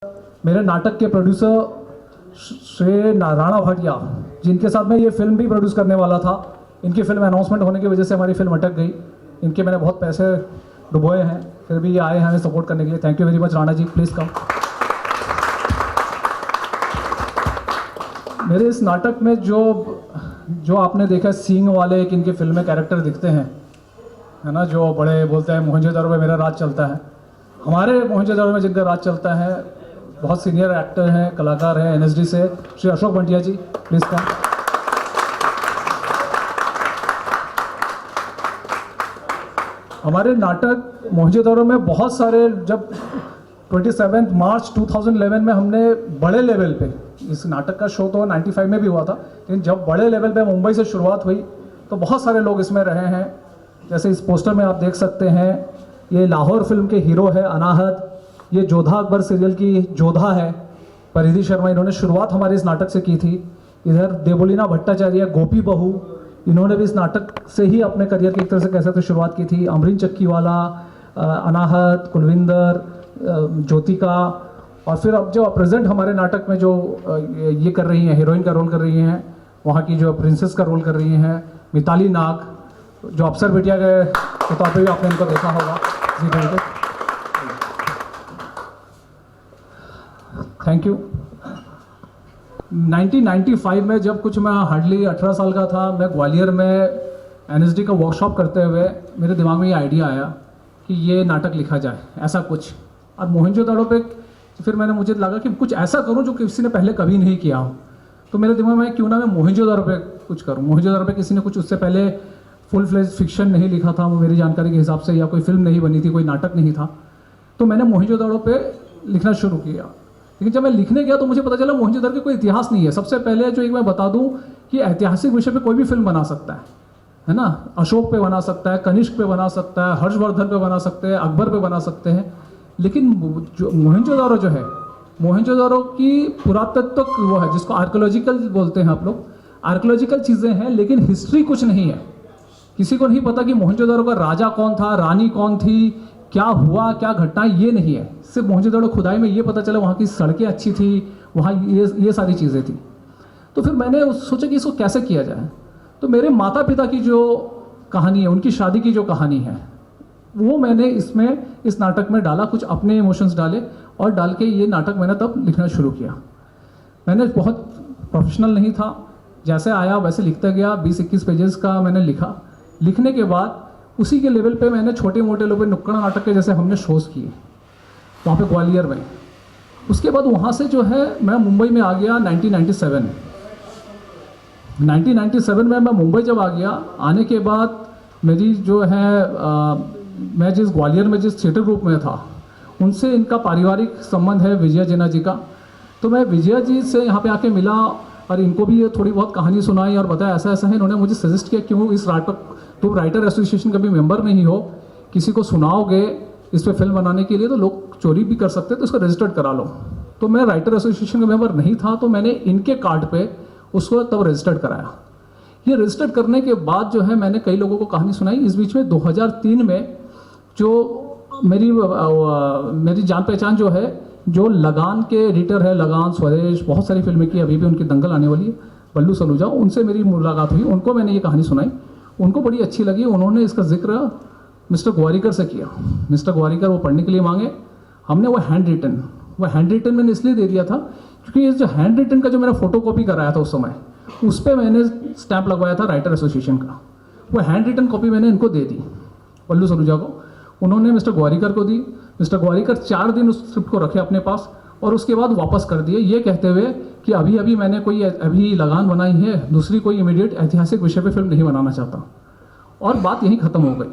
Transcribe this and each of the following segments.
मेरे नाटक के प्रोड्यूसर श्री राणा भाटिया, जिनके साथ मैं ये फिल्म भी प्रोड्यूस करने वाला था, इनकी फिल्म अनाउंसमेंट होने की वजह से हमारी फिल्म अटक गई। इनके मैंने बहुत पैसे डुबोए हैं, फिर भी ये आए हैं हमें सपोर्ट करने के लिए। Thank you very much Rana ji, please come. मेरे इस नाटक में जो आपने देखा सींग वाले एक इनके फिल्म में कैरेक्टर दिखते हैं, है ना, जो बड़े बोलते हैं मोहनजोदड़ो में मेरा राज चलता है। हमारे मोहनजोदड़ो में जिनका राज चलता है बहुत सीनियर एक्टर हैं, कलाकार हैं एनएसडी से, श्री अशोक बंटिया जी, प्लीज़ कम। हमारे नाटक मोहनजोदड़ो में बहुत सारे, जब 27 मार्च 2011 में हमने बड़े लेवल पे, इस नाटक का शो तो 95 में भी हुआ था, लेकिन जब बड़े लेवल पे मुंबई से शुरुआत हुई तो बहुत सारे लोग इसमें रहे हैं। जैसे इस पोस्टर में आप देख सकते हैं, ये लाहौर फिल्म के हीरो है अनाहत, ये जोधा अकबर सीरियल की जोधा है परिधि शर्मा, इन्होंने शुरुआत हमारे इस नाटक से की थी। इधर देवोलीना भट्टाचार्य गोपी बहू, इन्होंने भी इस नाटक से ही अपने करियर की एक तरह से कह सकते शुरुआत की थी। अमरीन चक्कीवाला, अनाहत, कुलविंदर, ज्योतिका, और फिर अब जो प्रेजेंट हमारे नाटक में जो ये कर रही हैं, हीरोइन का रोल कर रही हैं, वहाँ की जो प्रिंसेस का रोल कर रही हैं मिताली नाग, जो अफसर बिटिया के तौर पर भी आपने इनको देखा होगा जी। Thank you. 1995 में जब कुछ मैं हार्डली 18 साल का था, मैं ग्वालियर में एनएसडी का वर्कशॉप करते हुए मेरे दिमाग में ये आइडिया आया कि ये नाटक लिखा जाए, ऐसा कुछ। और मोहनजोदड़ो पे फिर मुझे लगा कि कुछ ऐसा करूं जो किसी ने पहले कभी नहीं किया हो। तो मेरे दिमाग में क्यों ना मैं मोहनजोदड़ो पे कुछ करूं। मोहनजोदड़ो पे किसी ने कुछ उससे पहले फुल फ्लेज फिक्शन नहीं लिखा था मेरी जानकारी के हिसाब से, या कोई फिल्म नहीं बनी थी, कोई नाटक नहीं था। तो मैंने मोहनजोदड़ो पे लिखना शुरू किया। लेकिन जब मैं लिखने गया तो मुझे पता चला मोहनजोदड़ो का कोई इतिहास नहीं है। सबसे पहले जो एक मैं बता दूं कि ऐतिहासिक विषय पे कोई भी फिल्म बना सकता है ना। अशोक पे बना सकता है, कनिष्क पे बना सकता है, हर्षवर्धन पे बना सकते हैं, अकबर पे बना सकते हैं। लेकिन जो मोहनजोदड़ो जो है, मोहनजोदड़ो की पुरातत्व वो है जिसको आर्कोलॉजिकल बोलते हैं आप लोग, आर्कोलॉजिकल चीज़ें हैं, लेकिन हिस्ट्री कुछ नहीं है। किसी को नहीं पता कि मोहनजोदड़ो का राजा कौन था, रानी कौन थी, क्या हुआ, क्या घटनाएं, ये नहीं है। सिर्फ मोहनजोदड़ो खुदाई में ये पता चला वहाँ की सड़कें अच्छी थी, वहाँ ये सारी चीज़ें थी। तो फिर मैंने सोचा कि इसको कैसे किया जाए। तो मेरे माता पिता की जो कहानी है, उनकी शादी की जो कहानी है, वो मैंने इस नाटक में डाला, कुछ अपने इमोशंस डाले और डाल के ये नाटक मैंने तब लिखना शुरू किया। मैंने बहुत प्रोफेशनल नहीं था, जैसे आया वैसे लिखता गया। 20-21 पेजेस का मैंने लिखा। लिखने के बाद उसी के लेवल पे मैंने छोटे मोटे लोगों नुक्कड़ नाटक के जैसे हमने शोज़ किए वहाँ पे ग्वालियर में। उसके बाद वहाँ से जो है मैं मुंबई में आ गया 1997 में। मैं मुंबई जब आ गया, आने के बाद मेरी जो है मैं जिस ग्वालियर में जिस थिएटर ग्रुप में था, उनसे इनका पारिवारिक संबंध है विजया जिन्ना जी का। तो मैं विजया जी से यहाँ पे आके मिला और इनको भी ये थोड़ी बहुत कहानी सुनाई और बताया ऐसा ऐसा है। इन्होंने मुझे सजेस्ट किया क्यों इस तुम राइटर एसोसिएशन का भी मेंबर नहीं हो, किसी को सुनाओगे इस पर फिल्म बनाने के लिए तो लोग चोरी भी कर सकते हैं, तो इसको रजिस्टर्ड करा लो। तो मैं राइटर एसोसिएशन का मेंबर नहीं था, तो मैंने इनके कार्ड पे उसको तब रजिस्टर्ड कराया। ये रजिस्टर्ड करने के बाद जो है मैंने कई लोगों को कहानी सुनाई। इस बीच में 2003 में जो मेरी जान पहचान जो है, जो लगान के एडिटर है, लगान, स्वदेश, बहुत सारी फिल्में की, अभी भी उनकी दंगल आने वाली है, बल्लू सलूजा, उनसे मेरी मुलाकात हुई। उनको मैंने ये कहानी सुनाई, उनको बड़ी अच्छी लगी। उन्होंने इसका जिक्र मिस्टर ग्वारिकर से किया। मिस्टर ग्वारिकर वो पढ़ने के लिए मांगे। हमने वो हैंड रिटन मैंने इसलिए दे दिया था क्योंकि ये जो हैंड रिटन का जो मैंने फोटो कॉपी कराया था उस समय, उस पर मैंने स्टैंप लगवाया था राइटर एसोसिएशन का। वो हैंड रिटन कॉपी मैंने इनको दे दी, बल्लू सलूजा को। उन्होंने मिस्टर ग्वारिकर को दी। मिस्टर ग्वारिकर 4 दिन उस स्क्रिप्ट को रखे अपने पास और उसके बाद वापस कर दिए, ये कहते हुए कि अभी मैंने कोई अभी लगान बनाई है, दूसरी कोई इमीडिएट ऐतिहासिक विषय पे फिल्म नहीं बनाना चाहता। और बात यहीं ख़त्म हो गई।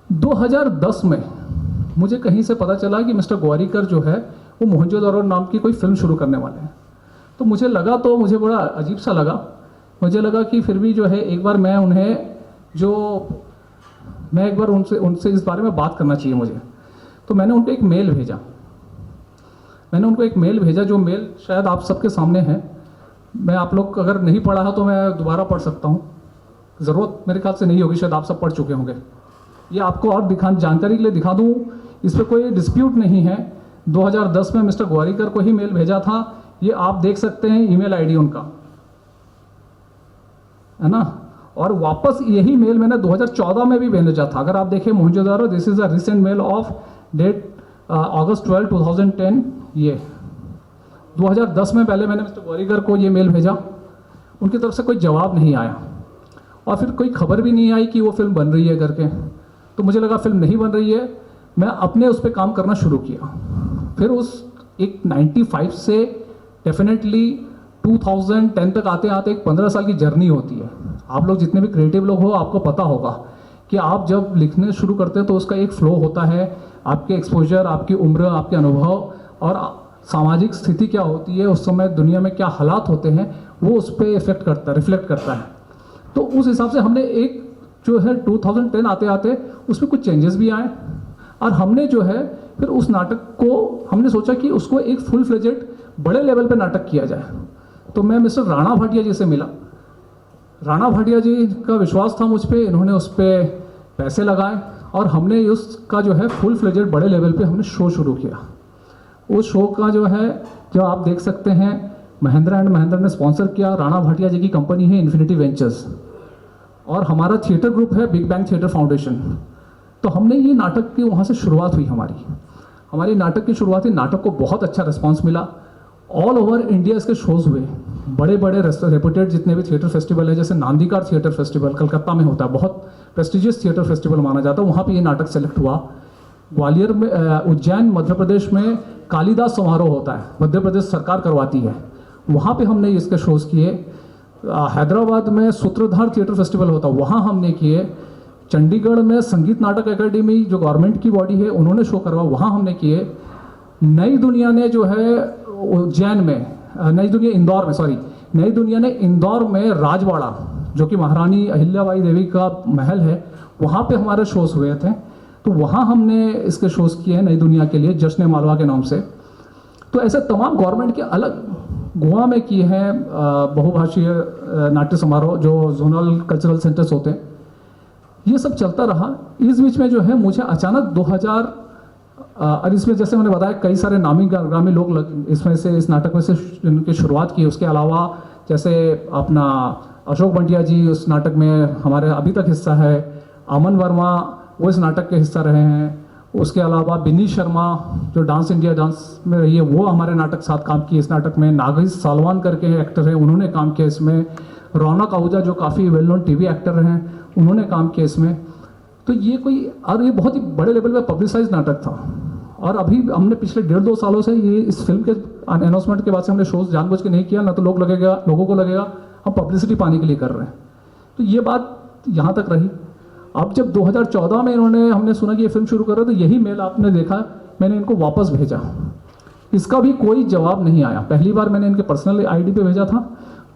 2010 में मुझे कहीं से पता चला कि मिस्टर ग्वारिकर जो है वो मोहनजोदड़ो नाम की कोई फिल्म शुरू करने वाले हैं। तो मुझे बड़ा अजीब सा लगा। मुझे लगा कि फिर भी जो है एक बार उनसे इस बारे में बात करना चाहिए मुझे। तो मैंने उनको एक मेल भेजा। जो मेल शायद आप सबके सामने है। मैं आप लोग अगर नहीं पढ़ा है तो मैं दोबारा पढ़ सकता हूँ, ज़रूरत मेरे ख्याल से नहीं होगी, शायद आप सब पढ़ चुके होंगे। ये आपको और जानकारी के लिए दिखा दूँ, इस पर कोई डिस्प्यूट नहीं है। 2010 में मिस्टर ग्वारिकर को ही मेल भेजा था। ये आप देख सकते हैं ईमेल आईडी उनका, है ना। और वापस यही मेल मैंने 2014 में भी भेजा था। अगर आप देखें Mohenjodaro, this is a recent mail of date August 12, 2010। ये 2010 में पहले मैंने मिस्टर ग्वारिकर को ये मेल भेजा, उनकी तरफ से कोई जवाब नहीं आया और फिर कोई खबर भी नहीं आई कि वो फिल्म बन रही है करके। तो मुझे लगा फिल्म नहीं बन रही है, मैं अपने उस पर काम करना शुरू किया। फिर उस एक 95 से डेफिनेटली 2010 तक आते आते एक 15 साल की जर्नी होती है। आप लोग जितने भी क्रिएटिव लोग हो, आपको पता होगा कि आप जब लिखने शुरू करते हैं तो उसका एक फ्लो होता है। आपके एक्सपोजर, आपकी उम्र, आपके अनुभव और सामाजिक स्थिति क्या होती है, उस समय दुनिया में क्या हालात होते हैं, वो उस पर इफेक्ट करता है, रिफ्लेक्ट करता है। तो उस हिसाब से हमने एक जो है 2010 आते आते उसमें कुछ चेंजेस भी आए और हमने जो है फिर उस नाटक को हमने सोचा कि उसको एक फुल फ्लेजेड बड़े लेवल पे नाटक किया जाए। तो मैं मिस्टर राणा भाटिया जी से मिला। राणा भाटिया जी का विश्वास था मुझ पर, इन्होंने उस पर पैसे लगाए और हमने उसका जो है फुल फ्लेजेड बड़े लेवल पे हमने शो शुरू किया। उस शो का जो है, जो आप देख सकते हैं, महिंद्रा एंड महिंद्रा ने स्पॉन्सर किया। राणा भाटिया जी की कंपनी है इन्फिनिटी वेंचर्स और हमारा थिएटर ग्रुप है बिग बैंग थिएटर फाउंडेशन। तो हमने ये नाटक की वहाँ से शुरुआत हुई। हमारी नाटक की शुरुआत हुई, नाटक को बहुत अच्छा रिस्पांस मिला। ऑल ओवर इंडिया इसके शोज़ हुए, बड़े बड़े रेपुटेड जितने भी थिएटर फेस्टिवल है, जैसे नांदीकार थिएटर फेस्टिवल कलकत्ता में होता है, बहुत प्रेस्टिजियस थिएटर फेस्टिवल माना जाता है, वहाँ पे ये नाटक सेलेक्ट हुआ। ग्वालियर में, उज्जैन मध्य प्रदेश में कालिदास समारोह होता है, मध्य प्रदेश सरकार करवाती है, वहाँ पे हमने इसके शोज़ किए। हैदराबाद में सूत्रधार थिएटर फेस्टिवल होता है, वहाँ हमने किए। चंडीगढ़ में संगीत नाटक एकेडमी जो गवर्नमेंट की बॉडी है, उन्होंने शो करवा, वहाँ हमने किए। नई दुनिया ने जो है उज्जैन में, नई दुनिया ने इंदौर में राजवाड़ा, जो कि महारानी अहिल्याबाई देवी का महल है, वहाँ पे हमारे शोज़ हुए थे। तो वहाँ हमने इसके शोज़ किए हैं नई दुनिया के लिए, जश्न मालवा के नाम से। तो ऐसे तमाम गवर्नमेंट के अलग, गोवा में किए हैं बहुभाषीय नाट्य समारोह जो जोनल कल्चरल सेंटर्स होते हैं। ये सब चलता रहा। इस बीच में जो है मुझे अचानक 2000 और इसमें जैसे मैंने बताया कई सारे नामी ग्रामी लोग इसमें से, इस नाटक में से इनकी शुरुआत की। उसके अलावा जैसे अपना अशोक बंटिया जी उस नाटक में हमारे अभी तक हिस्सा है, अमन वर्मा वो इस नाटक के हिस्सा रहे हैं। उसके अलावा बिन्नी शर्मा जो डांस इंडिया डांस में रही है, वो हमारे नाटक साथ काम किए इस नाटक में। नागिस सालवान करके एक्टर हैं, उन्होंने काम किया इसमें। रौनक आहूजा जो काफ़ी वेल नोन टीवी एक्टर हैं, उन्होंने काम किया इसमें। तो ये ये बहुत ही बड़े लेवल पे पब्लिसाइज नाटक था। और अभी हमने पिछले 1.5-2 सालों से ये इस फिल्म के अनाउंसमेंट के बाद से हमने शोज जानबूझ के नहीं किया, ना तो लोगों को लगेगा हम पब्लिसिटी पाने के लिए कर रहे हैं। तो ये बात यहाँ तक रही। अब जब 2014 में हमने सुना कि ये फिल्म शुरू कर रहे, तो यही मेल आपने देखा, मैंने इनको वापस भेजा। इसका भी कोई जवाब नहीं आया। पहली बार मैंने इनके पर्सनल आईडी पे भेजा था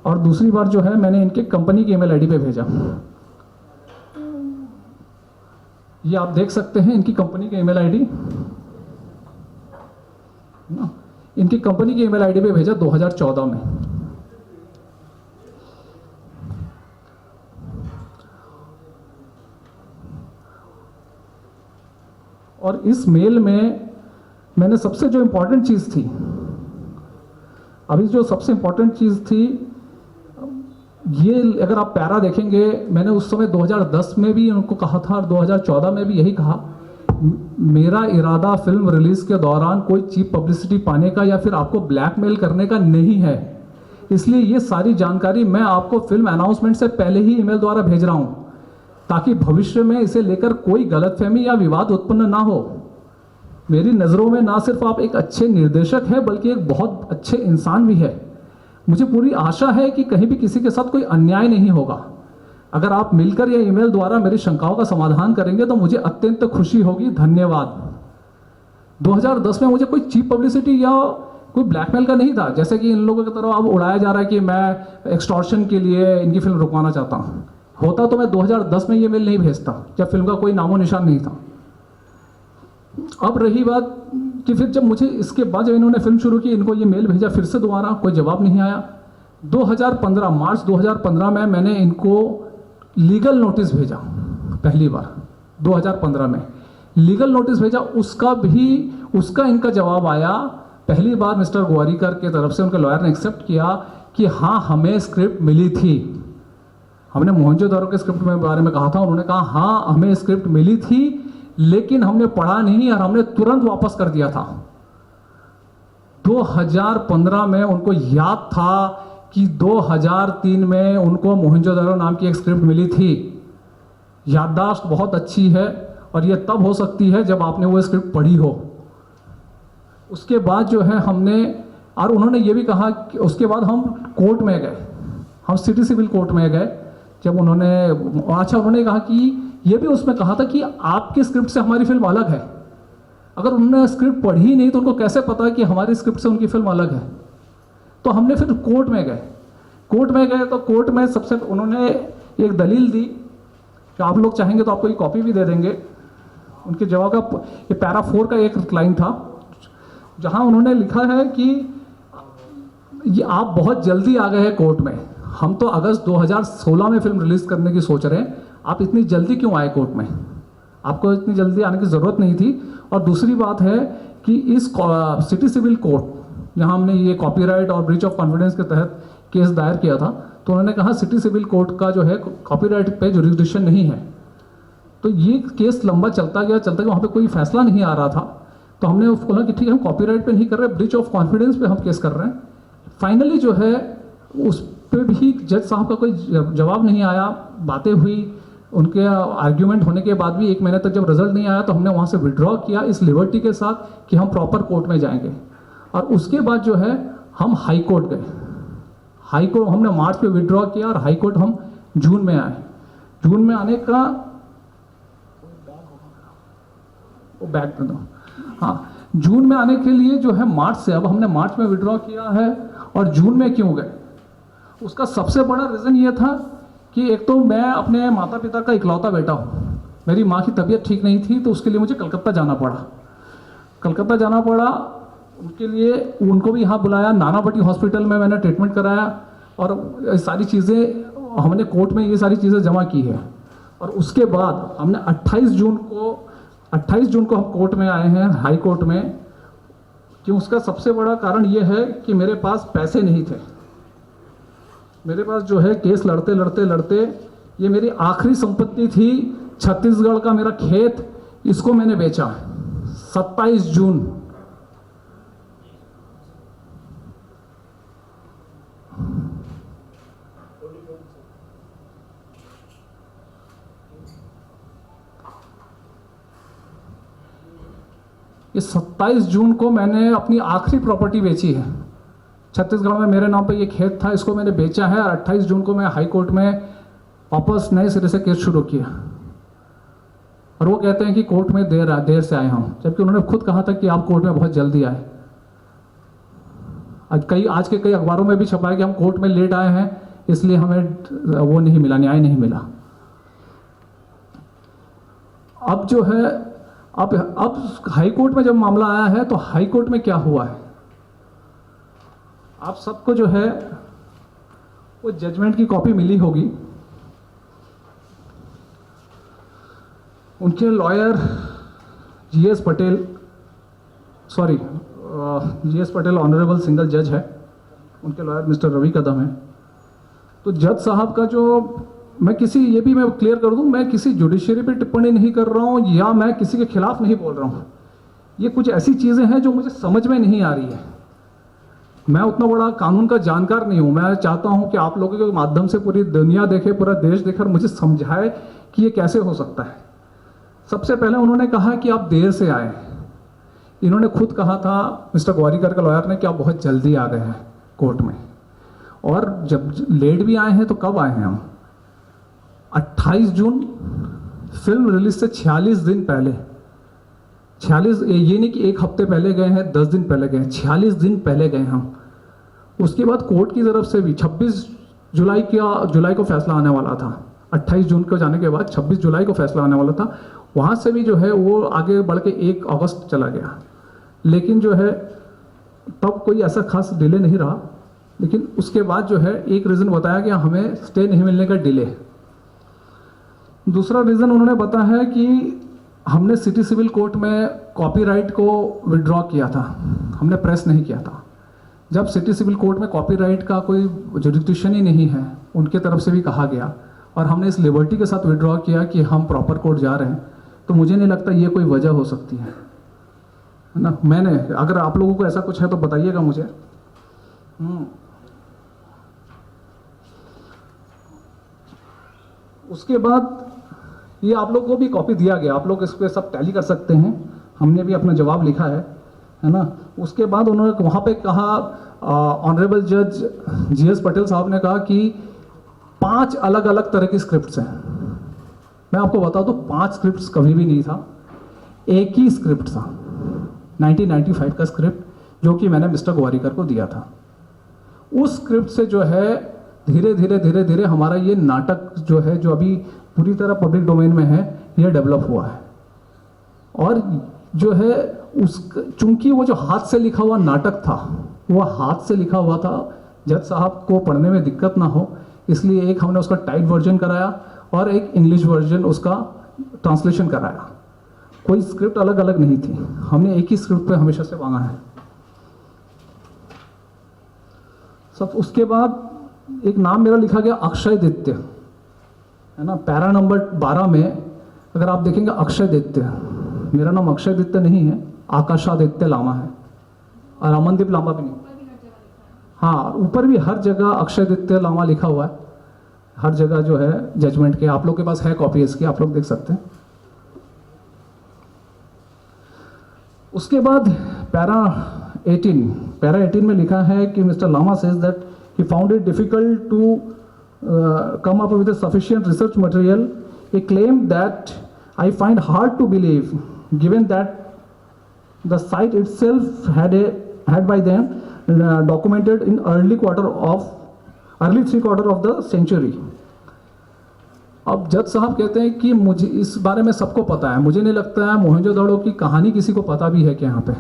और दूसरी बार जो है मैंने इनके कंपनी की ईमेल आईडी पे भेजा। ये आप देख सकते हैं इनकी कंपनी की ईमेल आईडी, इनकी कंपनी की ईमेल आईडी पे भेजा 2014 में। और इस मेल में मैंने सबसे जो इंपॉर्टेंट चीज थी, अभी जो सबसे इंपॉर्टेंट चीज थी, ये अगर आप पैरा देखेंगे, मैंने उस समय 2010 में भी उनको कहा था और 2014 में भी यही कहा, मेरा इरादा फिल्म रिलीज के दौरान कोई चीप पब्लिसिटी पाने का या फिर आपको ब्लैकमेल करने का नहीं है। इसलिए ये सारी जानकारी मैं आपको फिल्म अनाउंसमेंट से पहले ही ईमेल द्वारा भेज रहा हूं, ताकि भविष्य में इसे लेकर कोई गलतफहमी या विवाद उत्पन्न ना हो। मेरी नज़रों में ना सिर्फ आप एक अच्छे निर्देशक हैं, बल्कि एक बहुत अच्छे इंसान भी है। मुझे पूरी आशा है कि कहीं भी किसी के साथ कोई अन्याय नहीं होगा। अगर आप मिलकर या ईमेल द्वारा मेरी शंकाओं का समाधान करेंगे तो मुझे अत्यंत खुशी होगी। धन्यवाद। 2010 में मुझे कोई चीप पब्लिसिटी या कोई ब्लैकमेल का नहीं था, जैसे कि इन लोगों की तरह अब उड़ाया जा रहा है कि मैं एक्सटॉर्शन के लिए इनकी फिल्म रुकवाना चाहता हूँ। होता तो मैं 2010 में ये मेल नहीं भेजता, जब फिल्म का कोई नामो निशान नहीं था। अब रही बात कि फिर जब मुझे इसके बाद जब इन्होंने फिल्म शुरू की, इनको ये मेल भेजा फिर से दोबारा, कोई जवाब नहीं आया। 2015 मार्च 2015 में मैंने इनको लीगल नोटिस भेजा पहली बार 2015 में। लीगल नोटिस भेजा, उसका इनका जवाब आया। पहली बार मिस्टर गोवारीकर के तरफ से उनके लॉयर ने एक्सेप्ट किया कि हाँ हमें स्क्रिप्ट मिली थी। हमने मोहनजोदड़ो के स्क्रिप्ट में बारे में कहा था, उन्होंने कहा हाँ हमें स्क्रिप्ट मिली थी लेकिन हमने पढ़ा नहीं और हमने तुरंत वापस कर दिया था। 2015 में उनको याद था कि 2003 में उनको मोहनजोदड़ो नाम की एक स्क्रिप्ट मिली थी। याददाश्त बहुत अच्छी है और ये तब हो सकती है जब आपने वो स्क्रिप्ट पढ़ी हो। उसके बाद जो है हमने, और उन्होंने ये भी कहा कि उसके बाद हम कोर्ट में गए, हम सिटी सिविल कोर्ट में गए। जब उन्होंने, अच्छा उन्होंने कहा कि ये भी उसमें कहा था कि आपकी स्क्रिप्ट से हमारी फिल्म अलग है। अगर उन्होंने स्क्रिप्ट पढ़ी नहीं तो उनको कैसे पता कि हमारी स्क्रिप्ट से उनकी फिल्म अलग है। तो हमने फिर कोर्ट में गए तो कोर्ट में सबसे उन्होंने एक दलील दी कि आप लोग चाहेंगे तो आपको ये कॉपी भी दे देंगे। उनके जवाब का ये पैरा 4 का एक लाइन था जहां उन्होंने लिखा है कि ये आप बहुत जल्दी आ गए हैं कोर्ट में, हम तो अगस्त 2016 में फिल्म रिलीज करने की सोच रहे हैं, आप इतनी जल्दी क्यों आए कोर्ट में, आपको इतनी जल्दी आने की ज़रूरत नहीं थी। और दूसरी बात है कि इस सिटी सिविल कोर्ट जहां हमने ये कॉपीराइट और ब्रीच ऑफ कॉन्फिडेंस के तहत केस दायर किया था, तो उन्होंने कहा सिटी सिविल कोर्ट का जो है कॉपीराइट पे जुरिसडिक्शन नहीं है। तो ये केस लंबा चलता गया वहाँ पे कोई फैसला नहीं आ रहा था। तो हमने उसको बोला कि ठीक है हम कॉपीराइट पे नहीं कर रहे, ब्रीच ऑफ कॉन्फिडेंस पे हम केस कर रहे हैं। फाइनली जो है उस पे भी जज साहब का कोई जवाब नहीं आया। बातें हुई, उनके आर्ग्यूमेंट होने के बाद भी 1 महीने तक जब रिजल्ट नहीं आया तो हमने वहाँ से विड्रॉ किया इस लिबर्टी के साथ कि हम प्रॉपर कोर्ट में जाएंगे। और उसके बाद जो है हम हाई कोर्ट गए। हाई कोर्ट हमने मार्च में विड्रॉ किया और हाई कोर्ट हम जून में आए। जून में आने का वो बैक कर दो, हाँ जून में आने के लिए जो है मार्च से, अब हमने मार्च में विड्रॉ किया है और जून में क्यों गए, उसका सबसे बड़ा रीज़न ये था कि एक तो मैं अपने माता पिता का इकलौता बेटा हूँ। मेरी माँ की तबीयत ठीक नहीं थी तो उसके लिए मुझे कलकत्ता जाना पड़ा। उनके लिए उनको भी यहाँ बुलाया, नानावटी हॉस्पिटल में मैंने ट्रीटमेंट कराया और सारी चीज़ें हमने कोर्ट में ये सारी चीज़ें जमा की है। और उसके बाद हमने 28 जून को हम कोर्ट में आए हैं, हाई कोर्ट में। कि उसका सबसे बड़ा कारण ये है कि मेरे पास पैसे नहीं थे। मेरे पास जो है केस लड़ते ये मेरी आखिरी संपत्ति थी, छत्तीसगढ़ का मेरा खेत, इसको मैंने बेचा 27 जून। ये 27 जून को मैंने अपनी आखिरी प्रॉपर्टी बेची है। छत्तीसगढ़ में मेरे नाम पे ये खेत था, इसको मैंने बेचा है। और 28 जून को मैं हाई कोर्ट में वापस नए सिरे से केस शुरू किया। और वो कहते हैं कि कोर्ट में देर से आए हम, जबकि उन्होंने खुद कहा था कि आप कोर्ट में बहुत जल्दी आए। आज के कई अखबारों में भी छपा है कि हम कोर्ट में लेट आए हैं, इसलिए हमें वो नहीं मिला, न्याय नहीं मिला। अब जो है अब हाई कोर्ट में जब मामला आया है तो हाई कोर्ट में क्या हुआ है, आप सबको जो है वो जजमेंट की कॉपी मिली होगी। उनके lawyer GS Patel honourable single जज है, उनके लॉयर मिस्टर रवि कदम है। तो जज साहब का जो, मैं क्लियर कर दूं, मैं किसी जुडिशरी पे टिप्पणी नहीं कर रहा हूं या मैं किसी के खिलाफ नहीं बोल रहा हूं। ये कुछ ऐसी चीज़ें हैं जो मुझे समझ में नहीं आ रही है। मैं उतना बड़ा कानून का जानकार नहीं हूं। मैं चाहता हूं कि आप लोगों के माध्यम से पूरी दुनिया देखे, पूरा देश देखे और मुझे समझाए कि ये कैसे हो सकता है। सबसे पहले उन्होंने कहा कि आप देर से आए। इन्होंने खुद कहा था, मिस्टर गोवारीकर का लॉयर ने, कि आप बहुत जल्दी आ गए हैं कोर्ट में। और जब लेट भी आए हैं तो कब आए हैं हम? 28 जून, फिल्म रिलीज से 46 दिन पहले, 46, ये नहीं कि एक हफ्ते पहले गए हैं, 10 दिन पहले गए हैं, 46 दिन पहले गए हम। उसके बाद कोर्ट की तरफ से भी 26 जुलाई को फैसला आने वाला था। 28 जून को जाने के बाद 26 जुलाई को फैसला आने वाला था। वहाँ से भी जो है वो आगे बढ़ के 1 अगस्त चला गया। लेकिन जो है तब कोई ऐसा खास डिले नहीं रहा। लेकिन उसके बाद जो है एक रीज़न बताया कि हमें स्टे नहीं मिलने का डिले। दूसरा रीज़न उन्होंने बताया है कि हमने सिटी सिविल कोर्ट में कॉपीराइट को विड्रॉ किया था, हमने प्रेस नहीं किया था। जब सिटी सिविल कोर्ट में कॉपीराइट का कोई जुरिडिक्शन ही नहीं है, उनके तरफ से भी कहा गया, और हमने इस लिबर्टी के साथ विड्रॉ किया कि हम प्रॉपर कोर्ट जा रहे हैं, तो मुझे नहीं लगता ये कोई वजह हो सकती है ना। मैंने, अगर आप लोगों को ऐसा कुछ है तो बताइएगा मुझे। उसके बाद ये आप लोग को भी कॉपी दिया गया, आप लोग इस पर सब टैली कर सकते हैं, हमने भी अपना जवाब लिखा है ना। उसके बाद उन्होंने वहाँ पे कहा, ऑनरेबल जज जीएस पटेल साहब ने कहा कि 5 अलग अलग तरह की स्क्रिप्ट्स हैं। मैं आपको बता दूं, 5 स्क्रिप्ट्स कभी भी नहीं था, एक ही स्क्रिप्ट था 1995 का स्क्रिप्ट, जो कि मैंने मिस्टर गोवारिकर को दिया था। उस स्क्रिप्ट से जो है धीरे धीरे हमारा ये नाटक जो है, जो अभी पूरी तरह पब्लिक डोमेन में है, ये डेवलप हुआ है। और जो है उस, चूंकि वो जो हाथ से लिखा हुआ नाटक था, वो हाथ से लिखा हुआ था, जज साहब को पढ़ने में दिक्कत ना हो, इसलिए एक हमने उसका टाइप वर्जन कराया और एक इंग्लिश वर्जन उसका ट्रांसलेशन कराया। कोई स्क्रिप्ट अलग अलग नहीं थी, हमने एक ही स्क्रिप्ट पे हमेशा से मांगा है सब। उसके बाद एक नाम मेरा लिखा गया अक्षय दित्य, है ना। पैरा नंबर 12 में अगर आप देखेंगे अक्षय दित्य, मेरा नाम अक्षय दित्य नहीं है, आकाशादित्य लामा है, और अमनदीप लामा भी नहीं। हाँ, ऊपर भी हर जगह अक्षयदित्य लामा लिखा हुआ है, हर जगह जो है जजमेंट के। आप लोग के पास है कॉपी इसकी, आप लोग देख सकते हैं। उसके बाद पैरा 18 में लिखा है कि mister Lama says that he found it difficult to come up with sufficient research material, a claim that I find hard to believe given that the site itself had by them documented in early 3/4 of the century। अब जज साहब कहते हैं कि मुझे इस बारे में सबको पता है, मुझे नहीं लगता है मोहनजोदड़ो की कहानी किसी को पता भी है कि यहाँ पे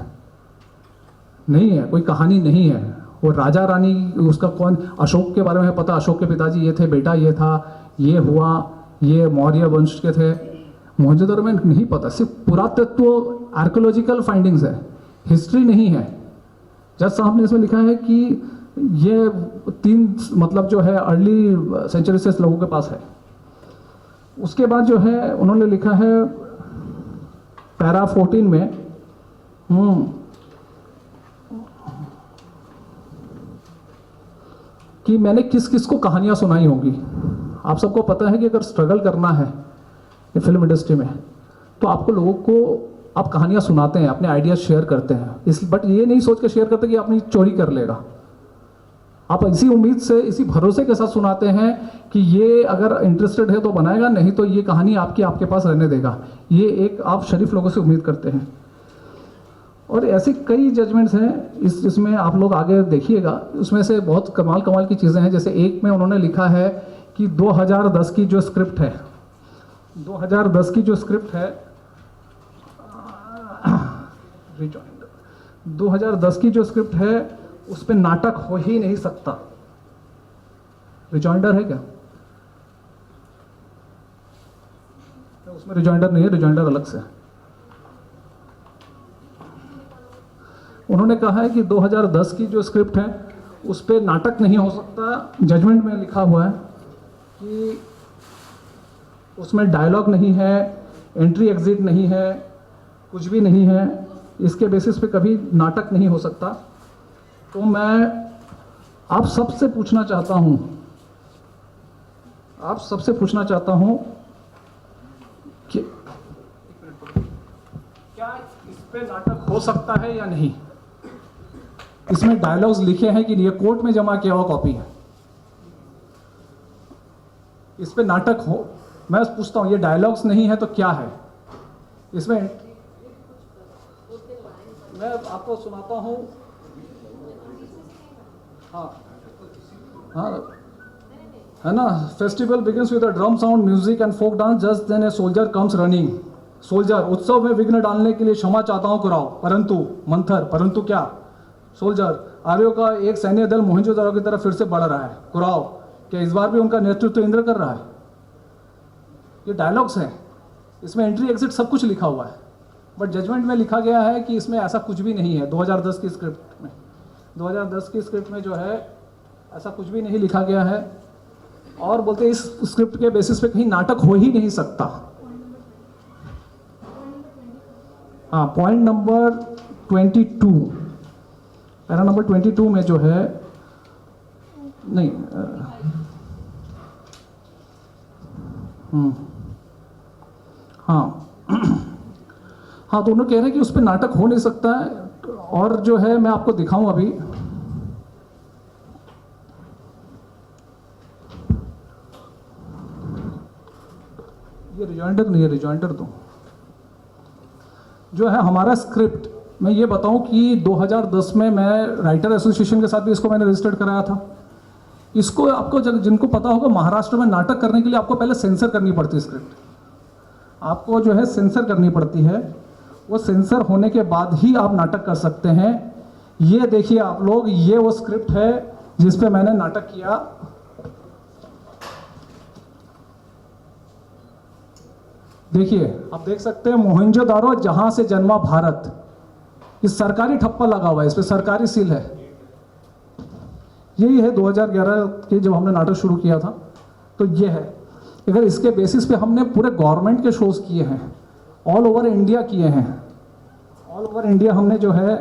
नहीं है, कोई कहानी नहीं है। वो राजा रानी, उसका कौन, अशोक के बारे में पता, अशोक के पिताजी ये थे, बेटा ये था, ये हुआ, ये मौर्य वंश के थे। मोहनजोदड़ो में नहीं पता, सिर्फ पुरातत्व आर्कोलॉजिकल फाइंडिंग्स है, हिस्ट्री नहीं है। जज साहब ने इसमें लिखा है कि ये 3 मतलब जो है अर्ली सेंचुरी से लोगों के पास है। उसके बाद जो है उन्होंने लिखा है पैरा 14 में कि मैंने किस किस को कहानियां सुनाई होंगी। आप सबको पता है कि अगर स्ट्रगल करना है फिल्म इंडस्ट्री में, तो आपको लोगों को आप कहानियां सुनाते हैं, अपने आइडियाज शेयर करते हैं, बट ये नहीं सोच के शेयर करते कि अपनी चोरी कर लेगा। आप इसी उम्मीद से, इसी भरोसे के साथ सुनाते हैं कि ये अगर इंटरेस्टेड है तो बनाएगा, नहीं तो ये कहानी आपके पास रहने देगा। ये एक आप शरीफ लोगों से उम्मीद करते हैं। और ऐसे कई जजमेंट्स हैं इसमें, आप लोग आगे देखिएगा। उसमें से बहुत कमाल की चीज़ें हैं। जैसे एक में उन्होंने लिखा है कि 2010 की जो स्क्रिप्ट है, 2010 की जो स्क्रिप्ट है 2010 की जो स्क्रिप्ट है उस पर नाटक हो ही नहीं सकता। रिजॉइंडर है क्या? उसमें रिजॉइंडर नहीं है, रिजॉइंडर अलग से। उन्होंने कहा है कि 2010 की जो स्क्रिप्ट है उस पर नाटक नहीं हो सकता। जजमेंट में लिखा हुआ है कि उसमें डायलॉग नहीं है, एंट्री एग्जिट नहीं है, कुछ भी नहीं है, इसके बेसिस पे कभी नाटक नहीं हो सकता। तो मैं आप सबसे पूछना चाहता हूं कि क्या इस पे नाटक हो सकता है या नहीं? इसमें डायलॉग्स लिखे हैं कि ये कोर्ट में जमा किया हुआ कॉपी है, इस पे नाटक हो? मैं पूछता हूं, ये डायलॉग्स नहीं है तो क्या है इसमें? मैं आपको सुनाता हूं। हाँ, है ना। Festival begins with a drum sound, music and folk dance, just then a soldier comes running. Soldier, उत्सव में विघ्न डालने के लिए क्षमा चाहता हूं कुराव, परंतु क्या? सोल्जर, आर्यों का एक सैन्य दल मोहनजोदड़ो की तरफ फिर से बढ़ रहा है। कुराव, क्या इस बार भी उनका नेतृत्व इंद्र कर रहा है? ये डायलॉग्स हैं। इसमें एंट्री एग्जिट सब कुछ लिखा हुआ है, बट जजमेंट में लिखा गया है कि इसमें ऐसा कुछ भी नहीं है। 2010 की स्क्रिप्ट में 2010 की स्क्रिप्ट में जो है ऐसा कुछ भी नहीं लिखा गया है, और बोलते इस स्क्रिप्ट के बेसिस पे कहीं नाटक हो ही नहीं सकता। हाँ, पॉइंट नंबर 22, पैरा नंबर 22 में जो है नहीं हाँ हाँ, तो उन्होंने कह रहे हैं कि उस पर नाटक हो नहीं सकता है। और जो है मैं आपको दिखाऊं अभी, ये रिजॉइंडर नहीं है, रिजॉइंडर दो। जो है हमारा स्क्रिप्ट, मैं ये बताऊं कि 2010 में मैं राइटर एसोसिएशन के साथ भी इसको मैंने रजिस्टर्ड कराया था। इसको आपको जिनको पता होगा, महाराष्ट्र में नाटक करने के लिए आपको पहले सेंसर करनी पड़ती है स्क्रिप्ट, आपको जो है सेंसर करनी पड़ती है। वो सेंसर होने के बाद ही आप नाटक कर सकते हैं। ये देखिए आप लोग, ये वो स्क्रिप्ट है जिस पे मैंने नाटक किया। देखिए, आप देख सकते हैं मोहनजोदारो जहां से जन्मा भारत, इस सरकारी ठप्पा लगा हुआ है, इस पे सरकारी सील है। यही है 2011 के जब हमने नाटक शुरू किया था, तो ये है। अगर इसके बेसिस पे हमने पूरे गवर्नमेंट के शोज किए हैं, ऑल ओवर इंडिया किए हैं, ऑल ओवर इंडिया हमने जो है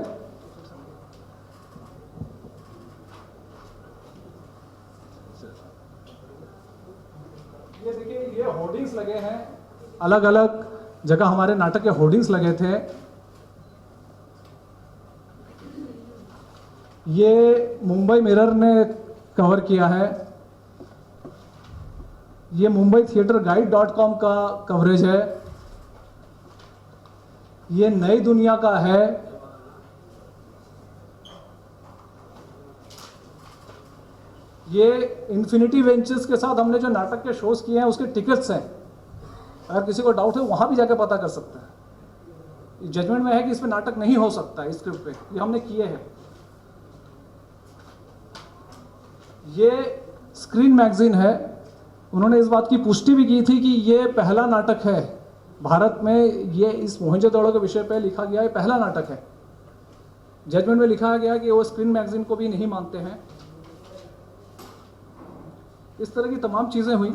ये देखिए, ये होर्डिंग्स लगे हैं, अलग अलग जगह हमारे नाटक के होर्डिंग्स लगे थे। ये मुंबई मिरर ने कवर किया है, ये मुंबई थिएटर गाइड.com का कवरेज है, ये नई दुनिया का है, ये इन्फिनिटी वेंचर्स के साथ हमने जो नाटक के शोज किए हैं उसके टिकट्स हैं। अगर किसी को डाउट है वहां भी जाके पता कर सकते हैं। जजमेंट में है कि इसमें नाटक नहीं हो सकता, इस स्क्रिप्ट पे ये हमने किए हैं। ये स्क्रीन मैगजीन है, उन्होंने इस बात की पुष्टि भी की थी कि ये पहला नाटक है भारत में, ये इस मोहनजोदड़ो के विषय पे लिखा गया है, पहला नाटक है। जजमेंट में लिखा गया कि वो स्क्रीन मैगजीन को भी नहीं मानते हैं। इस तरह की तमाम चीज़ें हुई।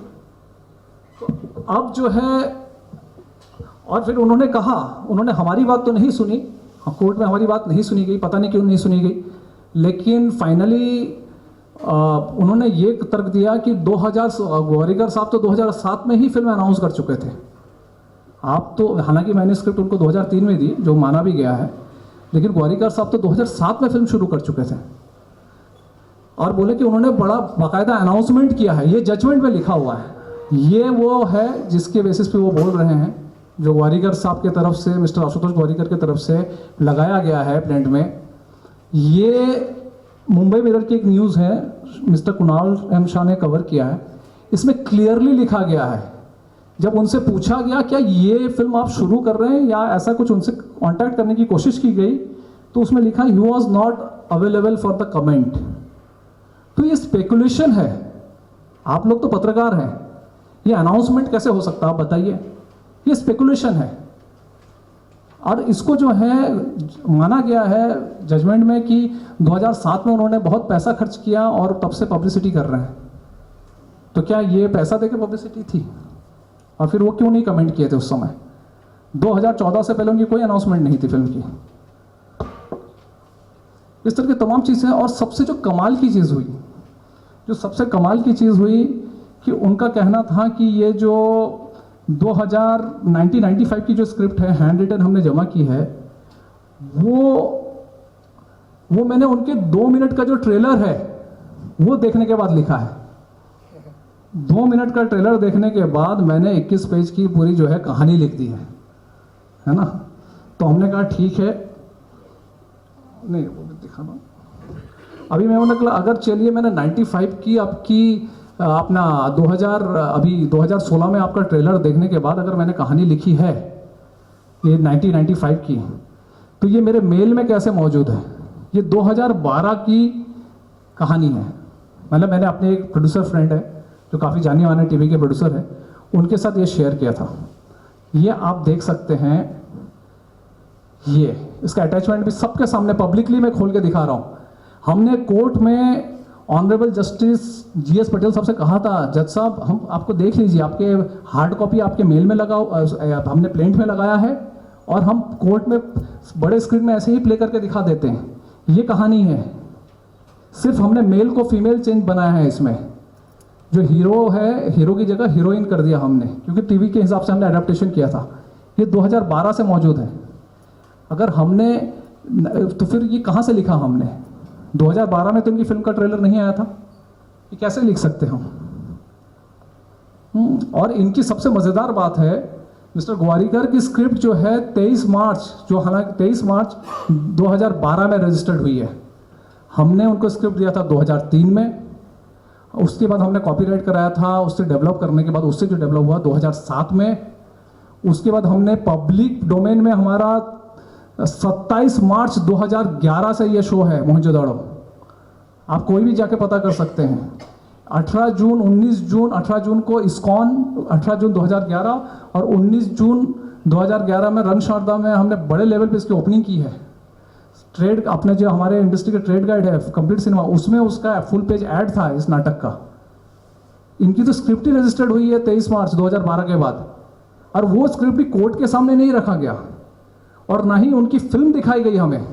तो अब जो है, और फिर उन्होंने कहा, उन्होंने हमारी बात तो नहीं सुनी, कोर्ट में हमारी बात नहीं सुनी गई, पता नहीं क्यों नहीं सुनी गई, लेकिन फाइनली उन्होंने ये तर्क दिया कि 2000 ग्वारिकर साहब तो 2007 में ही फिल्म अनाउंस कर चुके थे। आप तो, हालांकि मैंने स्क्रिप्ट उनको 2003 में दी, जो माना भी गया है, लेकिन ग्वारिकर साहब तो 2007 में फिल्म शुरू कर चुके थे। और बोले कि उन्होंने बड़ा बाकायदा अनाउंसमेंट किया है, ये जजमेंट में लिखा हुआ है। ये वो है जिसके बेसिस पे वो बोल रहे हैं, जो ग्वारिकर साहब की तरफ से, मिस्टर आशुतोष ग्वारिकर की तरफ से लगाया गया है प्रिंट में। ये मुंबई मिरर की एक न्यूज़ है, मिस्टर कुणाल एम शाह ने कवर किया है। इसमें क्लियरली लिखा गया है, जब उनसे पूछा गया क्या ये फिल्म आप शुरू कर रहे हैं या ऐसा कुछ उनसे कांटेक्ट करने की कोशिश की गई, तो उसमें लिखा he was not available for the comment. तो ये स्पेकुलेशन है, आप लोग तो पत्रकार हैं, ये अनाउंसमेंट कैसे हो सकता है आप बताइए? ये स्पेकुलेशन है। और इसको जो है माना गया है जजमेंट में कि 2007 में उन्होंने बहुत पैसा खर्च किया और तब से पब्लिसिटी कर रहे हैं। तो क्या ये पैसा देके पब्लिसिटी थी? और फिर वो क्यों नहीं कमेंट किए थे उस समय? 2014 से पहले उनकी कोई अनाउंसमेंट नहीं थी फिल्म की। इस तरह की तमाम चीज़ें। और सबसे जो कमाल की चीज़ हुई, जो सबसे कमाल की चीज़ हुई कि उनका कहना था कि ये जो 1995 की जो स्क्रिप्ट है, हैंड रिटन हमने जमा की है, वो मैंने उनके 2 मिनट का जो ट्रेलर है वो देखने के बाद लिखा है। 2 मिनट का ट्रेलर देखने के बाद मैंने 21 पेज की पूरी जो है कहानी लिख दी है ना। तो हमने कहा ठीक है, नहीं वो दिखाना अभी मैं उन्होंने कहा अगर चलिए मैंने 95 की आपकी अपना 2016 में आपका ट्रेलर देखने के बाद अगर मैंने कहानी लिखी है ये 1995 की, तो ये मेरे मेल में कैसे मौजूद है? ये 2012 की कहानी है। मतलब मैंने अपने एक प्रोड्यूसर फ्रेंड है जो काफ़ी जाने माने टीवी के प्रोड्यूसर है, उनके साथ ये शेयर किया था ये आप देख सकते हैं, ये इसका अटैचमेंट भी सबके सामने पब्लिकली मैं खोल के दिखा रहा हूँ। हमने कोर्ट में ऑनरेबल जस्टिस जीएस पटेल साहब से कहा था, जज साहब हम आपको देख लीजिए, आपके हार्ड कॉपी आपके मेल में हमने प्रिंट में लगाया है और हम कोर्ट में बड़े स्क्रीन में ऐसे ही प्ले करके दिखा देते हैं। ये कहानी है, सिर्फ हमने मेल को फीमेल चेंज बनाया है इसमें। जो हीरो है, हीरो की जगह हीरोइन कर दिया हमने, क्योंकि टीवी के हिसाब से हमने अडेप्टेशन किया था। ये 2012 से मौजूद है। अगर हमने, तो फिर ये कहाँ से लिखा हमने? 2012 में तो इनकी फिल्म का ट्रेलर नहीं आया था, ये कैसे लिख सकते हम? और इनकी सबसे मज़ेदार बात है, मिस्टर ग्वारिकर की स्क्रिप्ट जो है 23 मार्च, जो हालांकि 23 मार्च 2012 में रजिस्टर्ड हुई है, हमने उनको स्क्रिप्ट दिया था 2003 में। उसके बाद हमने कॉपीराइट कराया था, उससे डेवलप करने के बाद उससे जो डेवलप हुआ 2007 में। उसके बाद हमने पब्लिक डोमेन में हमारा 27 मार्च 2011 से ये शो है मोहनजोदड़ो। आप कोई भी जाके पता कर सकते हैं। 18 जून 19 जून 18 जून को इस्कॉन, 18 जून 2011 और 19 जून 2011 में रणशारदा में हमने बड़े लेवल पे इसकी ओपनिंग की है। ट्रेड, अपने जो हमारे इंडस्ट्री का ट्रेड गाइड है कंप्लीट सिनेमा, उसमें उसका फुल पेज ऐड था इस नाटक का। इनकी तो स्क्रिप्ट ही रजिस्टर्ड हुई है 23 मार्च 2012 के बाद, और वो स्क्रिप्ट भी कोर्ट के सामने नहीं रखा गया और ना ही उनकी फिल्म दिखाई गई हमें,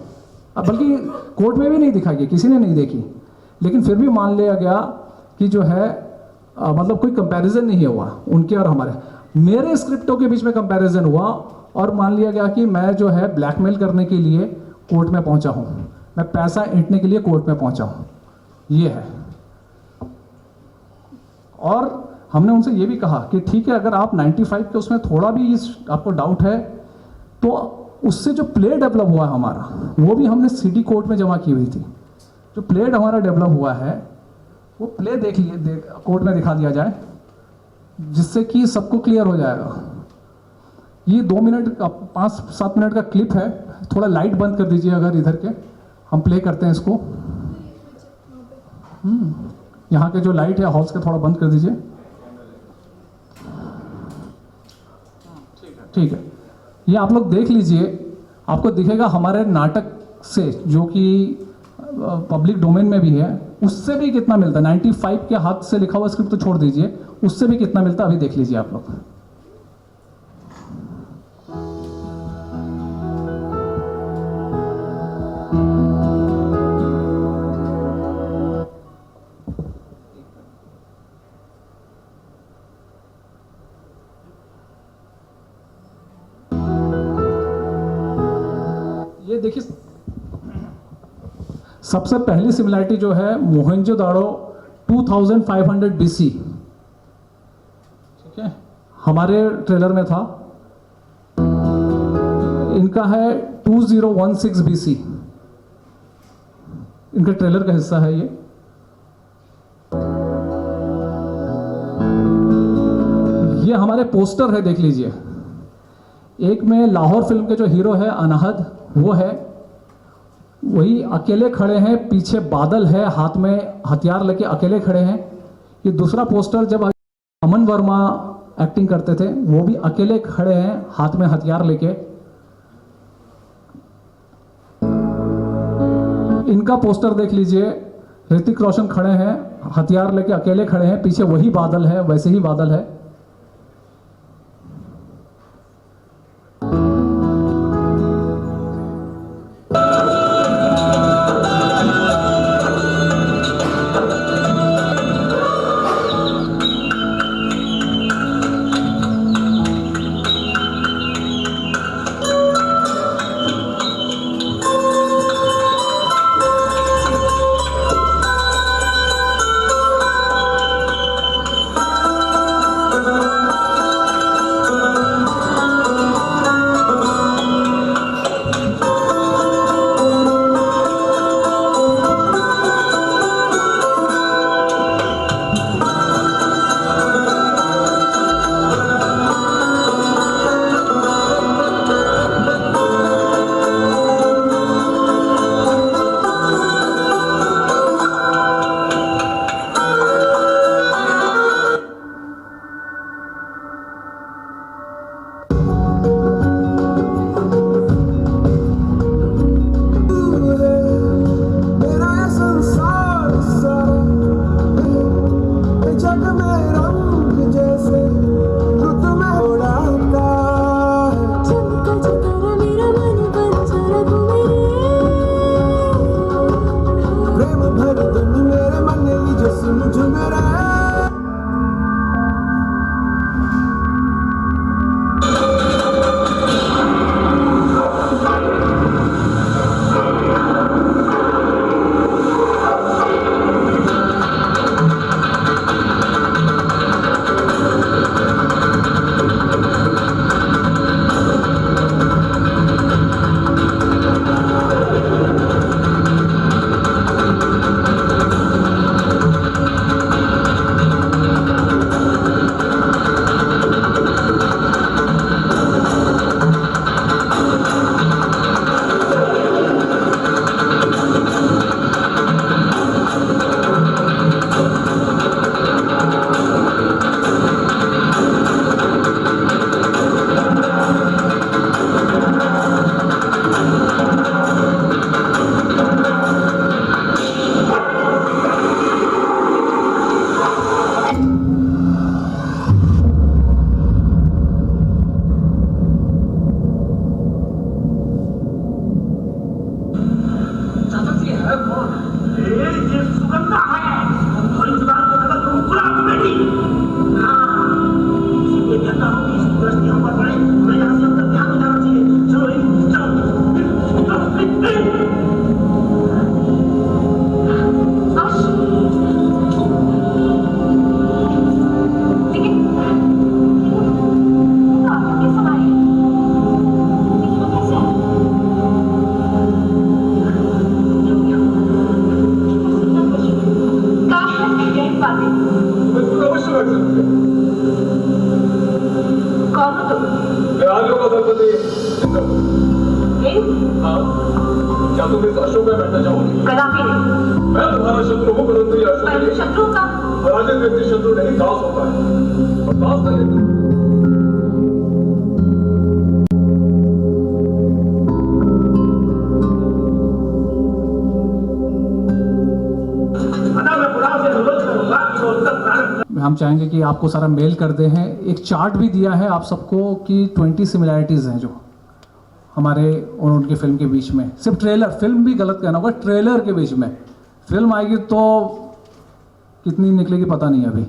बल्कि कोर्ट में भी नहीं दिखाई गई, किसी ने नहीं देखी। लेकिन फिर भी मान लिया गया कि जो है मतलब कोई कंपैरिजन नहीं हुआ उनके और हमारे। मेरे स्क्रिप्टों के बीच में कंपैरिजन हुआ और मान लिया गया कि मैं जो है ब्लैकमेल करने के लिए कोर्ट में पहुंचा हूं, मैं पैसा ऐंठने के लिए कोर्ट में पहुंचा हूं, ये है। और हमने उनसे ये भी कहा कि ठीक है, अगर आप 95 के उसमें थोड़ा भी आपको डाउट है तो उससे जो प्ले डेवलप हुआ है हमारा, वो भी हमने सिटी कोर्ट में जमा की हुई थी। जो प्ले हमारा डेवलप हुआ है वो प्ले देख लिए, कोर्ट में दिखा दिया जाए, जिससे कि सबको क्लियर हो जाएगा। ये 2 मिनट का 5-7 मिनट का क्लिप है। थोड़ा लाइट बंद कर दीजिए अगर इधर के, हम प्ले करते हैं इसको। यहाँ के जो लाइट है हॉल्स के थोड़ा बंद कर दीजिए। ठीक है, ये आप लोग देख लीजिए, आपको दिखेगा हमारे नाटक से, जो कि पब्लिक डोमेन में भी है, उससे भी कितना मिलता है। 95 के हाथ से लिखा हुआ स्क्रिप्ट तो छोड़ दीजिए, उससे भी कितना मिलता है अभी देख लीजिए आप लोग। ये देखिए, सबसे पहली सिमिलैरिटी जो है मोहनजोदाड़ो 2500 BC, ठीक है, हमारे ट्रेलर में था। इनका है 2016 BC, इनके ट्रेलर का हिस्सा है ये। ये हमारे पोस्टर है, देख लीजिए। एक में लाहौर फिल्म के जो हीरो है अनाहद, वो है, वही अकेले खड़े हैं, पीछे बादल है, हाथ में हथियार लेके अकेले खड़े हैं। ये दूसरा पोस्टर जब अमन वर्मा एक्टिंग करते थे, वो भी अकेले खड़े हैं, हाथ में हथियार लेके। इनका पोस्टर देख लीजिए, ऋतिक रोशन खड़े हैं, हथियार लेके अकेले खड़े हैं, पीछे वही बादल है, वैसे ही बादल है। प्रेम भर धुन मेरे मन जो सुन झुम रहा हम चाहेंगे कि आपको सारा मेल कर दे हैं। एक चार्ट भी दिया है आप सबको कि 20 सिमिलैरिटीज़ हैं जो हमारे और उनकी फिल्म के बीच में। सिर्फ ट्रेलर, फिल्म भी गलत कहना होगा, ट्रेलर के बीच में। फिल्म आएगी तो कितनी निकलेगी पता नहीं अभी।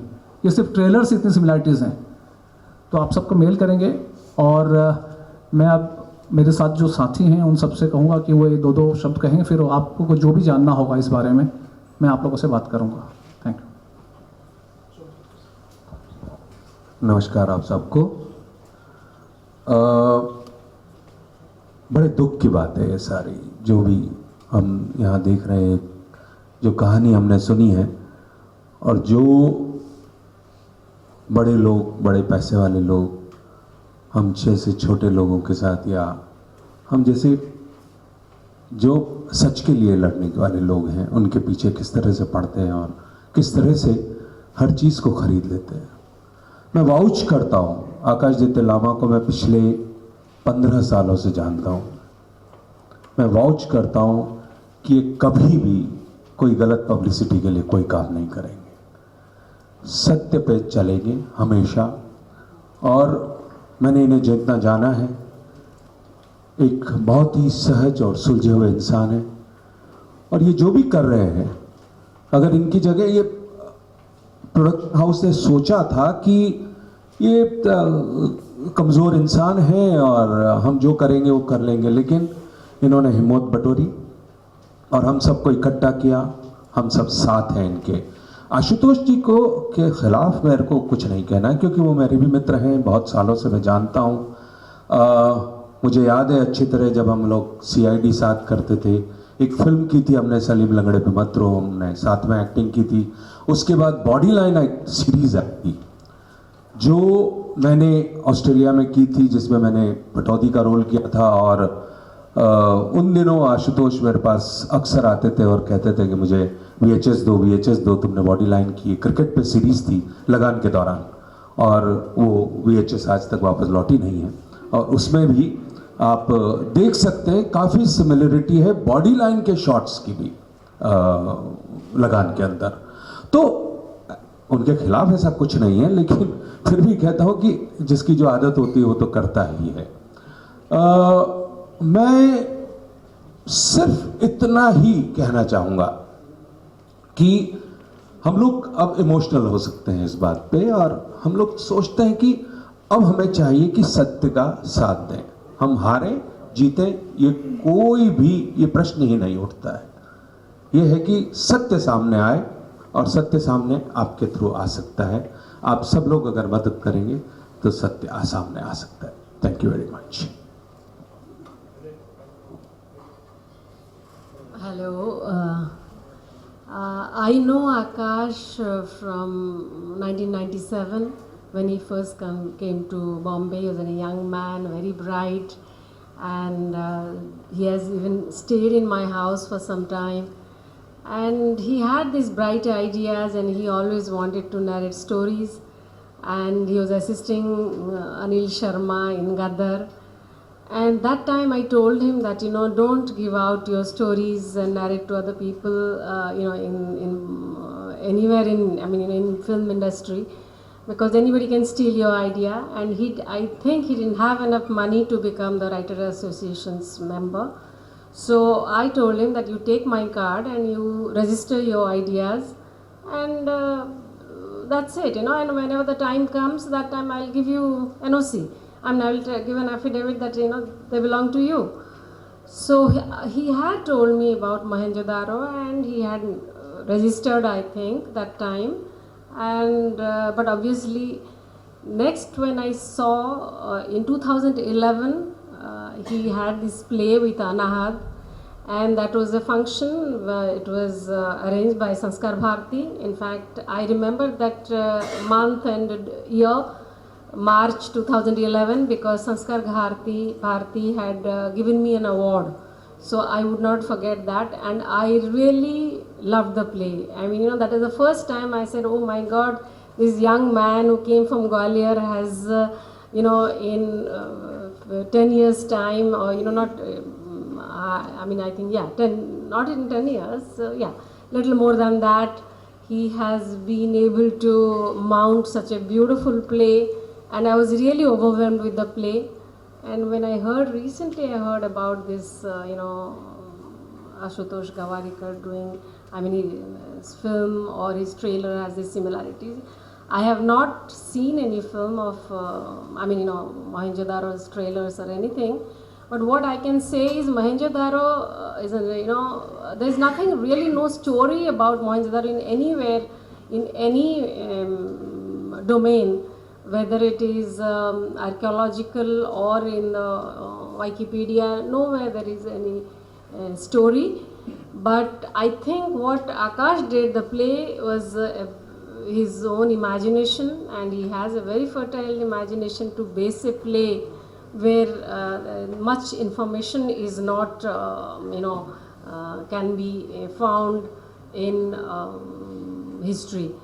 ये सिर्फ ट्रेलर से इतनी सिमिलैरिटीज़ हैं, तो आप सबको मेल करेंगे। और मैं अब मेरे साथ जो साथी हैं उन सबसे कहूँगा कि वो 2-2 शब्द कहेंगे, फिर आपको जो भी जानना होगा इस बारे में मैं आप लोगों से बात करूँगा। Thank you. नमस्कार आप सबको। बड़े दुख की बात है ये सारी, जो भी हम यहाँ देख रहे हैं, जो कहानी हमने सुनी है, और जो बड़े लोग, बड़े पैसे वाले लोग हम जैसे छोटे लोगों के साथ, या हम जैसे जो सच के लिए लड़ने वाले लोग हैं, उनके पीछे किस तरह से पड़ते हैं और किस तरह से हर चीज़ को खरीद लेते हैं। मैं वाउच करता हूँ आकाशदित्य लामा को, मैं पिछले 15 सालों से जानता हूँ। मैं वाउच करता हूँ कि ये कभी भी कोई गलत पब्लिसिटी के लिए कोई काम नहीं करेंगे, सत्य पे चलेंगे हमेशा। और मैंने इन्हें जितना जाना है, एक बहुत ही सहज और सुलझे हुए इंसान है। और ये जो भी कर रहे हैं, अगर इनकी जगह ये प्रोडक्शन हाउस ने सोचा था कि ये कमज़ोर इंसान है और हम जो करेंगे वो कर लेंगे, लेकिन इन्होंने हिम्मत बटोरी और हम सबको इकट्ठा किया। हम सब साथ हैं इनके। आशुतोष जी को के ख़िलाफ़ मेरे को कुछ नहीं कहना है, क्योंकि वो मेरे भी मित्र हैं, बहुत सालों से मैं जानता हूँ। मुझे याद है अच्छी तरह जब हम लोग CID साथ करते थे, एक फिल्म की थी हमने, सलीम लंगड़े पे मत रो, हमने साथ में एक्टिंग की थी। उसके बाद बॉडी लाइन एक सीरीज़ आई थी जो मैंने ऑस्ट्रेलिया में की थी, जिसमें मैंने पटौदी का रोल किया था। और उन दिनों आशुतोष मेरे पास अक्सर आते थे और कहते थे कि मुझे VHS दो, तुमने बॉडी लाइन की। क्रिकेट पे सीरीज़ थी लगान के दौरान, और वो VHS आज तक वापस लौटी नहीं है। और उसमें भी आप देख सकते हैं काफ़ी सिमिलरिटी है बॉडी लाइन के शॉट्स की भी लगान के अंदर। तो उनके खिलाफ ऐसा कुछ नहीं है, लेकिन फिर भी कहता हूँ कि जिसकी जो आदत होती है वो तो करता ही है। मैं सिर्फ इतना ही कहना चाहूँगा कि हम लोग अब इमोशनल हो सकते हैं इस बात पे, और हम लोग सोचते हैं कि अब हमें चाहिए कि सत्य का साथ दें। हम हारें जीतें ये कोई भी ये प्रश्न ही नहीं उठता है। ये है कि सत्य सामने आए, और सत्य सामने आपके थ्रू आ सकता है। आप सब लोग अगर मदद करेंगे तो सत्य सामने आ सकता है। Thank you very much. Hello. I know Akash from 1997 when he first came to Bombay. He was a young man, very bright, and he has even stayed in my house for some time. And he had these bright ideas, and he always wanted to narrate stories. And he was assisting Anil Sharma in Gadar. And that time I told him that, don't give out your stories and narrate to other people, anywhere in film industry, because anybody can steal your idea. And I think he didn't have enough money to become the Writer Association's member. So I told him that you take my card and you register your ideas, and that's it, and whenever the time comes, that time I'll give you NOC. I will give an affidavit that they belong to you. So he had told me about Mohenjo-daro, and he had registered, I think, that time. And but obviously, next when I saw in 2011, he had this play with Anahad, and that was a function. It was arranged by Sanskar Bharati. In fact, I remember that month and year, March 2011, because Sanskar Bharati had given me an award. So I would not forget that, and I really loved the play. That is the first time I said, oh my God, this young man who came from Gwalior has, in 10 years time, or not, I think, yeah, 10, not in 10 years, little more than that, he has been able to mount such a beautiful play. And I was really overwhelmed with the play. And when I recently heard about this, Ashutosh Gawarikar doing, his film or his trailer has these similarities. I have not seen any film of, Mohenjo-daro's trailers or anything. But what I can say is Mohenjo-daro is, there's nothing really, no story about Mohenjo-daro in anywhere, in any domain. Whether it is archaeological or in Wikipedia, nowhere there is any story. But I think what Akash did, the play, was his own imagination, and he has a very fertile imagination to base a play where much information is not, can be found in history.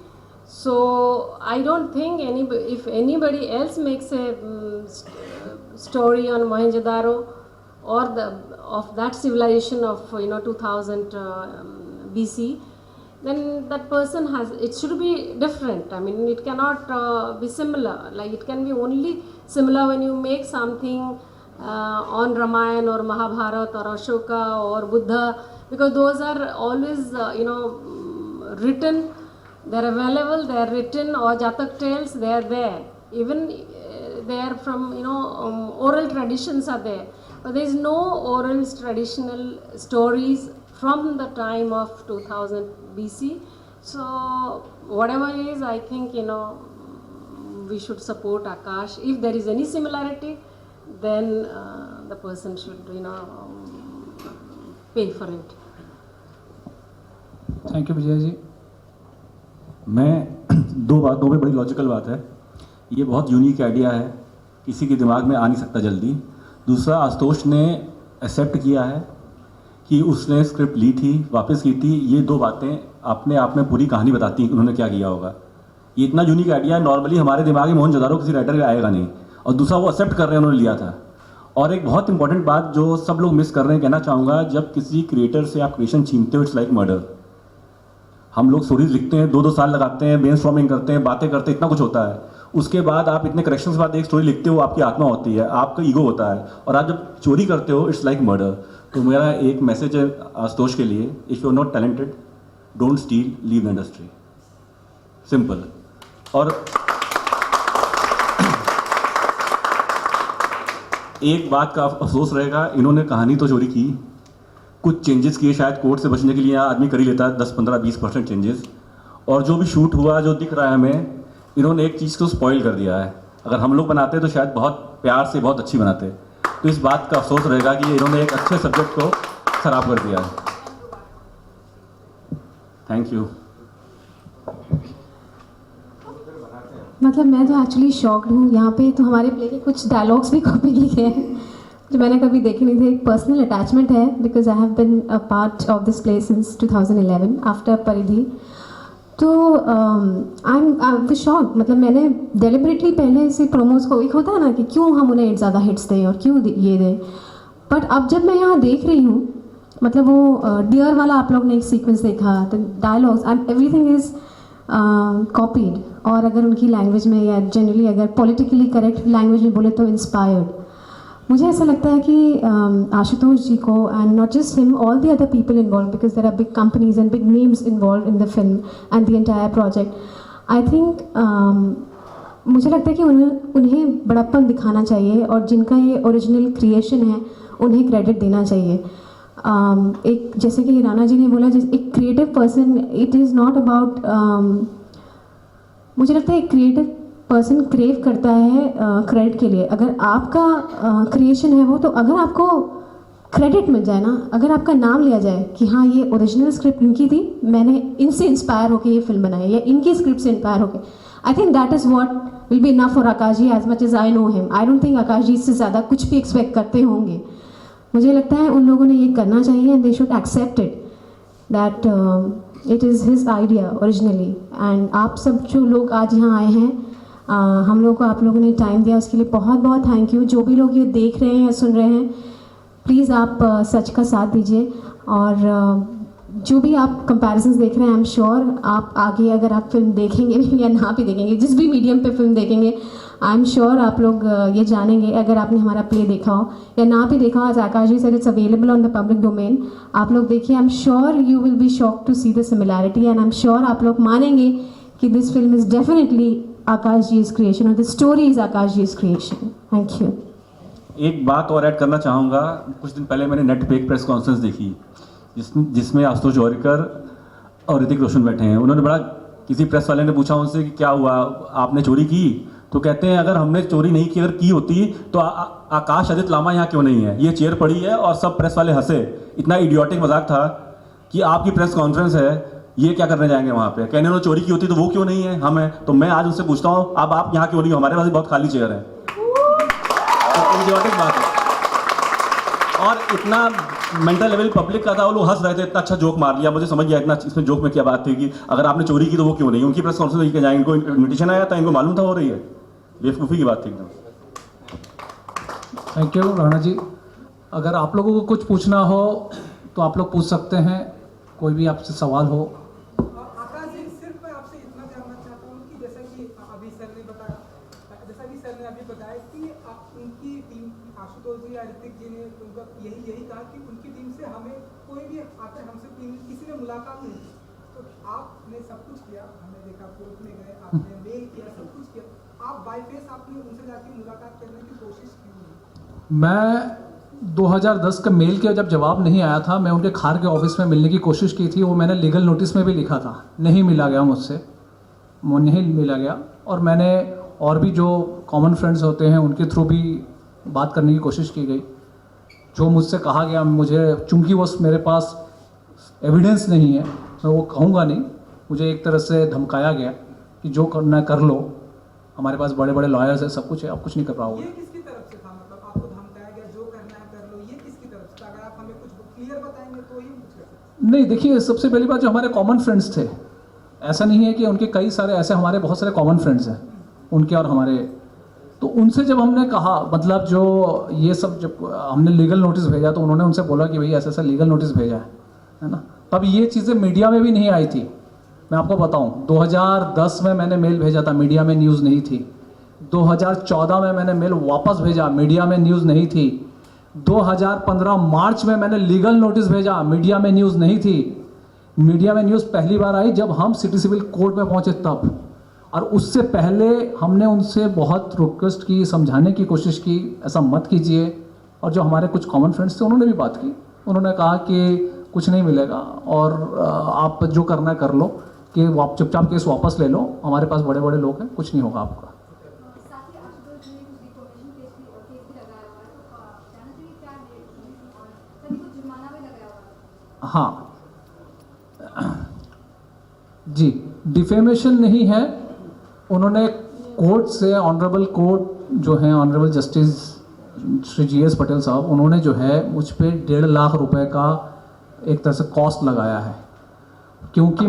So I don't think if anybody else makes a story on Mohenjo-daro or of that civilization of 2000 BC, then that person it should be different. It cannot be similar. Like it can be only similar when you make something on Ramayana or Mahabharata or Ashoka or Buddha, because those are always written. They are available, they are written, or Jatak tales, they are there. Even they are from, oral traditions are there. But there is no oral traditional stories from the time of 2000 BC. So whatever it is, I think, we should support Akash. If there is any similarity, then the person should, pay for it. Thank you, Vijay ji. मैं दो में बड़ी logical बात है। ये बहुत unique idea है, किसी के दिमाग में आ नहीं सकता जल्दी। दूसरा, आशुतोष ने एक्सेप्ट किया है कि उसने स्क्रिप्ट ली थी, वापस की थी। ये दो बातें अपने आप में पूरी कहानी बताती हैं कि उन्होंने क्या किया होगा। ये इतना यूनिक आइडिया है, नॉर्मली हमारे दिमाग में मोहनजोदारो किसी राइटर का आएगा नहीं। और दूसरा, वो एक्सेप्ट कर रहे हैं, उन्होंने लिया था। और एक बहुत इंपॉर्टेंट बात जो सब लोग मिस कर रहे हैं, कहना चाहूँगा, जब किसी क्रिएटर से आप क्रिएशन छीनते हो, इट्स लाइक मर्डर। हम लोग स्टोरीज लिखते हैं, 2-2 साल लगाते हैं, ब्रेनस्टॉर्मिंग करते हैं, बातें करते हैं, इतना कुछ होता है। उसके बाद आप इतने करेक्शंस के बाद एक स्टोरी लिखते हो, आपकी आत्मा होती है, आपका ईगो होता है, और आप जब चोरी करते हो, इट्स लाइक मर्डर। तो मेरा एक मैसेज है आशुतोष के लिए, if you are not talented, don't steal, leave the industry, simple. और एक बात का अफसोस रहेगा, इन्होंने कहानी तो चोरी की, कुछ चेंजेस किए, शायद कोर्ट से बचने के लिए आदमी कर ही लेता है 10, 15, 20% चेंजेस, और जो भी शूट हुआ, जो दिख रहा है हमें, इन्होंने एक चीज़ को स्पॉइल कर दिया है। अगर हम लोग बनाते तो शायद बहुत प्यार से बहुत अच्छी बनाते, तो इस बात का अफसोस रहेगा कि इन्होंने एक अच्छे सब्जेक्ट को खराब कर दिया है। Thank you. मतलब मैं तो एक्चुअली शॉक्ड हूँ। यहाँ पे तो हमारे प्ले के कुछ डायलॉग्स भी कॉपी किए गए हैं जो मैंने कभी देखे नहीं थे। एक पर्सनल अटैचमेंट है because I have been a part of this play since 2011 after परिधि। तो आई एम शॉक, मतलब मैंने डेलिबरेटली पहले से प्रोमोज को, एक होता है ना कि क्यों हम उन्हें ज़्यादा हिट्स दें और क्यों ये दें, बट अब जब मैं यहाँ देख रही हूँ, मतलब वो डियर वाला आप लोग ने एक सीक्वेंस देखा, तो dialogues and everything is copied, और अगर उनकी लैंग्वेज में या जनरली अगर पॉलिटिकली करेक्ट लैंग्वेज में बोले तो इंस्पायर्ड। मुझे ऐसा लगता है कि आशुतोष जी को, and not just him, all the other people involve, because there are big companies and big names involve in the film and the entire project. I think मुझे लगता है कि उन्हें बड़प्पन दिखाना चाहिए, और जिनका ये ओरिजिनल क्रिएशन है उन्हें क्रेडिट देना चाहिए। एक जैसे कि राणा जी ने बोला, एक creative person, it is not about, मुझे लगता है एक क्रिएटिव पर्सन क्रेव करता है क्रेडिट के लिए। अगर आपका क्रिएशन है वो, तो अगर आपको क्रेडिट मिल जाए ना, अगर आपका नाम लिया जाए कि हाँ ये ओरिजिनल स्क्रिप्ट इनकी थी, मैंने इनसे इंस्पायर होकर ये फिल्म बनाई, या इनकी स्क्रिप्ट से इंस्पायर होकर, I think that is what will be enough for Akash ji, as much as I know him. I don't think Akash ji इससे ज़्यादा कुछ भी एक्सपेक्ट करते होंगे। मुझे लगता है उन लोगों ने ये करना चाहिए, and they should accept it that it is his idea originally. And आप सब जो लोग आज यहाँ आए हैं, हम लोगों को आप लोगों ने टाइम दिया, उसके लिए बहुत बहुत थैंक यू। जो भी लोग ये देख रहे हैं या सुन रहे हैं, प्लीज़ आप सच का साथ दीजिए, और जो भी आप कंपैरिजंस देख रहे हैं, आई एम श्योर आप आगे अगर आप फिल्म देखेंगे या ना भी देखेंगे, जिस भी मीडियम पे फिल्म देखेंगे, आई एम श्योर आप लोग ये जानेंगे, अगर आपने हमारा प्ले देखा हो या ना भी देखा हो, आज Akash ji sir it's available on the public domain, आप लोग देखिए। I am sure you will be shock to see the similarity, and I am sure आप लोग मानेंगे कि this film is definitely Akash जी's creation, और the story is आकाश जी's creation. Thank you. एक बात और ऐड करना चाहूँगा। कुछ दिन पहले मैंने नेट पे एक प्रेस कॉन्फ्रेंस देखी, जिसमें आशुतोष जौहरीकर और ऋतिक रोशन बैठे हैं। उन्होंने बड़ा, किसी प्रेस वाले ने पूछा उनसे कि क्या हुआ, आपने चोरी की? तो कहते हैं अगर हमने चोरी नहीं की, अगर की होती तो आकाश आदित्य लामा यहाँ क्यों नहीं है? ये चेयर पड़ी है, और सब प्रेस वाले हंसे। इतना इडियोटिक मजाक था कि आपकी प्रेस कॉन्फ्रेंस है, ये क्या करने जाएंगे वहाँ पे? कहने उन्होंने चोरी की होती तो वो क्यों नहीं है, हम हैं। तो मैं आज उनसे पूछता हूँ, अब आप यहाँ क्यों नहीं हो? हमारे पास बहुत खाली चेयर है। तो इडियोटिक बात है। और इतना मेंटल लेवल पब्लिक का था, वो लोग हंस रहे थे, इतना अच्छा जोक मार लिया। मुझे समझ गया इतना इसमें जोक में क्या बात थी कि अगर आपने चोरी की तो वो क्यों नहीं? उनकी प्रेस कॉन्फ्रेंस लेके जाए, इनको इन्विटेशन आया था, इनको मालूम था हो रही है। बेवकूफ़ी की बात थी एकदम। Thank you Rana ji. अगर आप लोगों को कुछ पूछना हो तो आप लोग पूछ सकते हैं, कोई भी आपसे सवाल हो। आकाश जी, सिर्फ मैं आपसे इतना जानना चाहता हूँ कि जैसा कि अभी सर ने बताया, कि उनकी टीम, आशुतोष जी या ऋतिक जी ने उनका यही कहा कि उनकी टीम से हमें कोई भी आकर हमसे किसी ने मुलाकात नहीं की। तो आपने सब कुछ किया, हमने देखा कोर्ट में गए, आपने मेल किया, सब कुछ किया, आप बाय फेस आपने उनसे जाके मुलाकात करने की कोशिश क्यों नहीं? मैं 2010 का मेल के जब जवाब नहीं आया था, मैं उनके खार के ऑफिस में मिलने की कोशिश की थी। वो मैंने लीगल नोटिस में भी लिखा था, नहीं मिला गया मुझसे, वो नहीं मिला गया। और मैंने और भी जो कॉमन फ्रेंड्स होते हैं उनके थ्रू भी बात करने की कोशिश की गई। जो मुझसे कहा गया, मुझे चूंकि वो मेरे पास एविडेंस नहीं है, मैं वो कहूँगा नहीं, मुझे एक तरह से धमकाया गया कि जो करना कर लो, हमारे पास बड़े बड़े लॉयर्स हैं, सब कुछ है, आप कुछ नहीं कर पाओगे। ये किसकी तरफ से था? मतलब आपको धमकाया गया, जो करना है कर लो, ये किसकी तरफ से? अगर आप हमें कुछ क्लियर बताएंगे तो ही कुछ कर सकते। नहीं, देखिए, सबसे पहली बात, जो हमारे कॉमन फ्रेंड्स थे, ऐसा नहीं है कि उनके कई सारे ऐसे, हमारे बहुत सारे कॉमन फ्रेंड्स हैं उनके और हमारे। तो उनसे जब हमने कहा, मतलब जो ये सब, जब हमने लीगल नोटिस भेजा तो उन्होंने उनसे बोला कि भाई ऐसा ऐसा लीगल नोटिस भेजा है ना। तब ये चीज़ें मीडिया में भी नहीं आई थी। मैं आपको बताऊं, 2010 में मैंने मेल भेजा था, मीडिया में न्यूज़ नहीं थी। 2014 में मैंने मेल वापस भेजा, मीडिया में न्यूज़ नहीं थी। 2015 मार्च में मैंने लीगल नोटिस भेजा, मीडिया में न्यूज़ नहीं थी। मीडिया में न्यूज़ पहली बार आई जब हम सिटी सिविल कोर्ट में पहुंचे तब, और उससे पहले हमने उनसे बहुत रिक्वेस्ट की, समझाने की कोशिश की ऐसा मत कीजिए। और जो हमारे कुछ कॉमन फ्रेंड्स थे उन्होंने भी बात की, उन्होंने कहा कि कुछ नहीं मिलेगा और आप जो करना है कर लो, कि आप चुपचाप केस वापस ले लो, हमारे पास बड़े बड़े लोग हैं, कुछ नहीं होगा आपका। साथ ही आशुतोष जी ने कुछ डिफॉर्मेशन केस भी लगाया हुआ है, तो जानना चाहिए क्या है और कभी कुछ जुर्माना भी लगाया हुआ है। हाँ जी, डिफेमेशन नहीं है। उन्होंने कोर्ट से, ऑनरेबल कोर्ट जो है, honourable justice Shri GS Patel साहब, उन्होंने जो है मुझ पे 1.5 लाख रुपए का एक तरह से कॉस्ट लगाया है, क्योंकि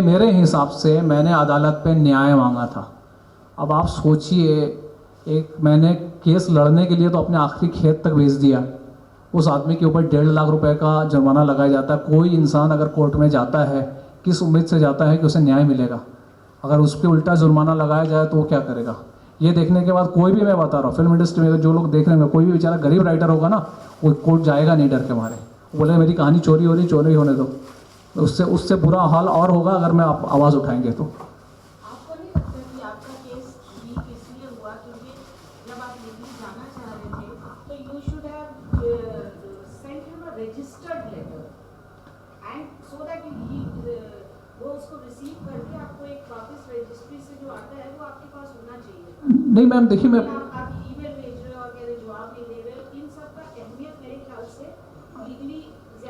मेरे हिसाब से मैंने अदालत पे न्याय मांगा था। अब आप सोचिए, मैंने केस लड़ने के लिए तो अपने आखिरी खेत तक भेज दिया, उस आदमी के ऊपर 1.5 लाख रुपए का जुर्माना लगाया जाता है। कोई इंसान अगर कोर्ट में जाता है किस उम्मीद से जाता है कि उसे न्याय मिलेगा? अगर उस पर उल्टा जुर्माना लगाया जाए तो वो क्या करेगा? ये देखने के बाद कोई भी, मैं बता रहा हूँ, फिल्म इंडस्ट्री में जो लोग देख रहे हैं, कोई भी बेचारा गरीब राइटर होगा ना, वो कोर्ट जाएगा नहीं डर के मारे। वो बोले मेरी कहानी चोरी हो रही, चोरी होने दो। उससे बुरा हाल और होगा अगर मैं आप आवाज़ उठाएंगे तो। आपको नहीं लगता कि आपका केस लीक इसलिए हुआ क्योंकि जब आप लीगली जाना चाह रहे थे तो you should have sent him a registered letter and so that he वो उसको रिसीव करके आपको एक वापस रजिस्ट्री से जो आता है वो आपके पास होना चाहिए। नहीं मैम, देखिए मैं आप ईमेल भेज रहे हो और जवाब नहीं दे रहे हो, इन सब का अहमियत मेरे ख्याल से लीगली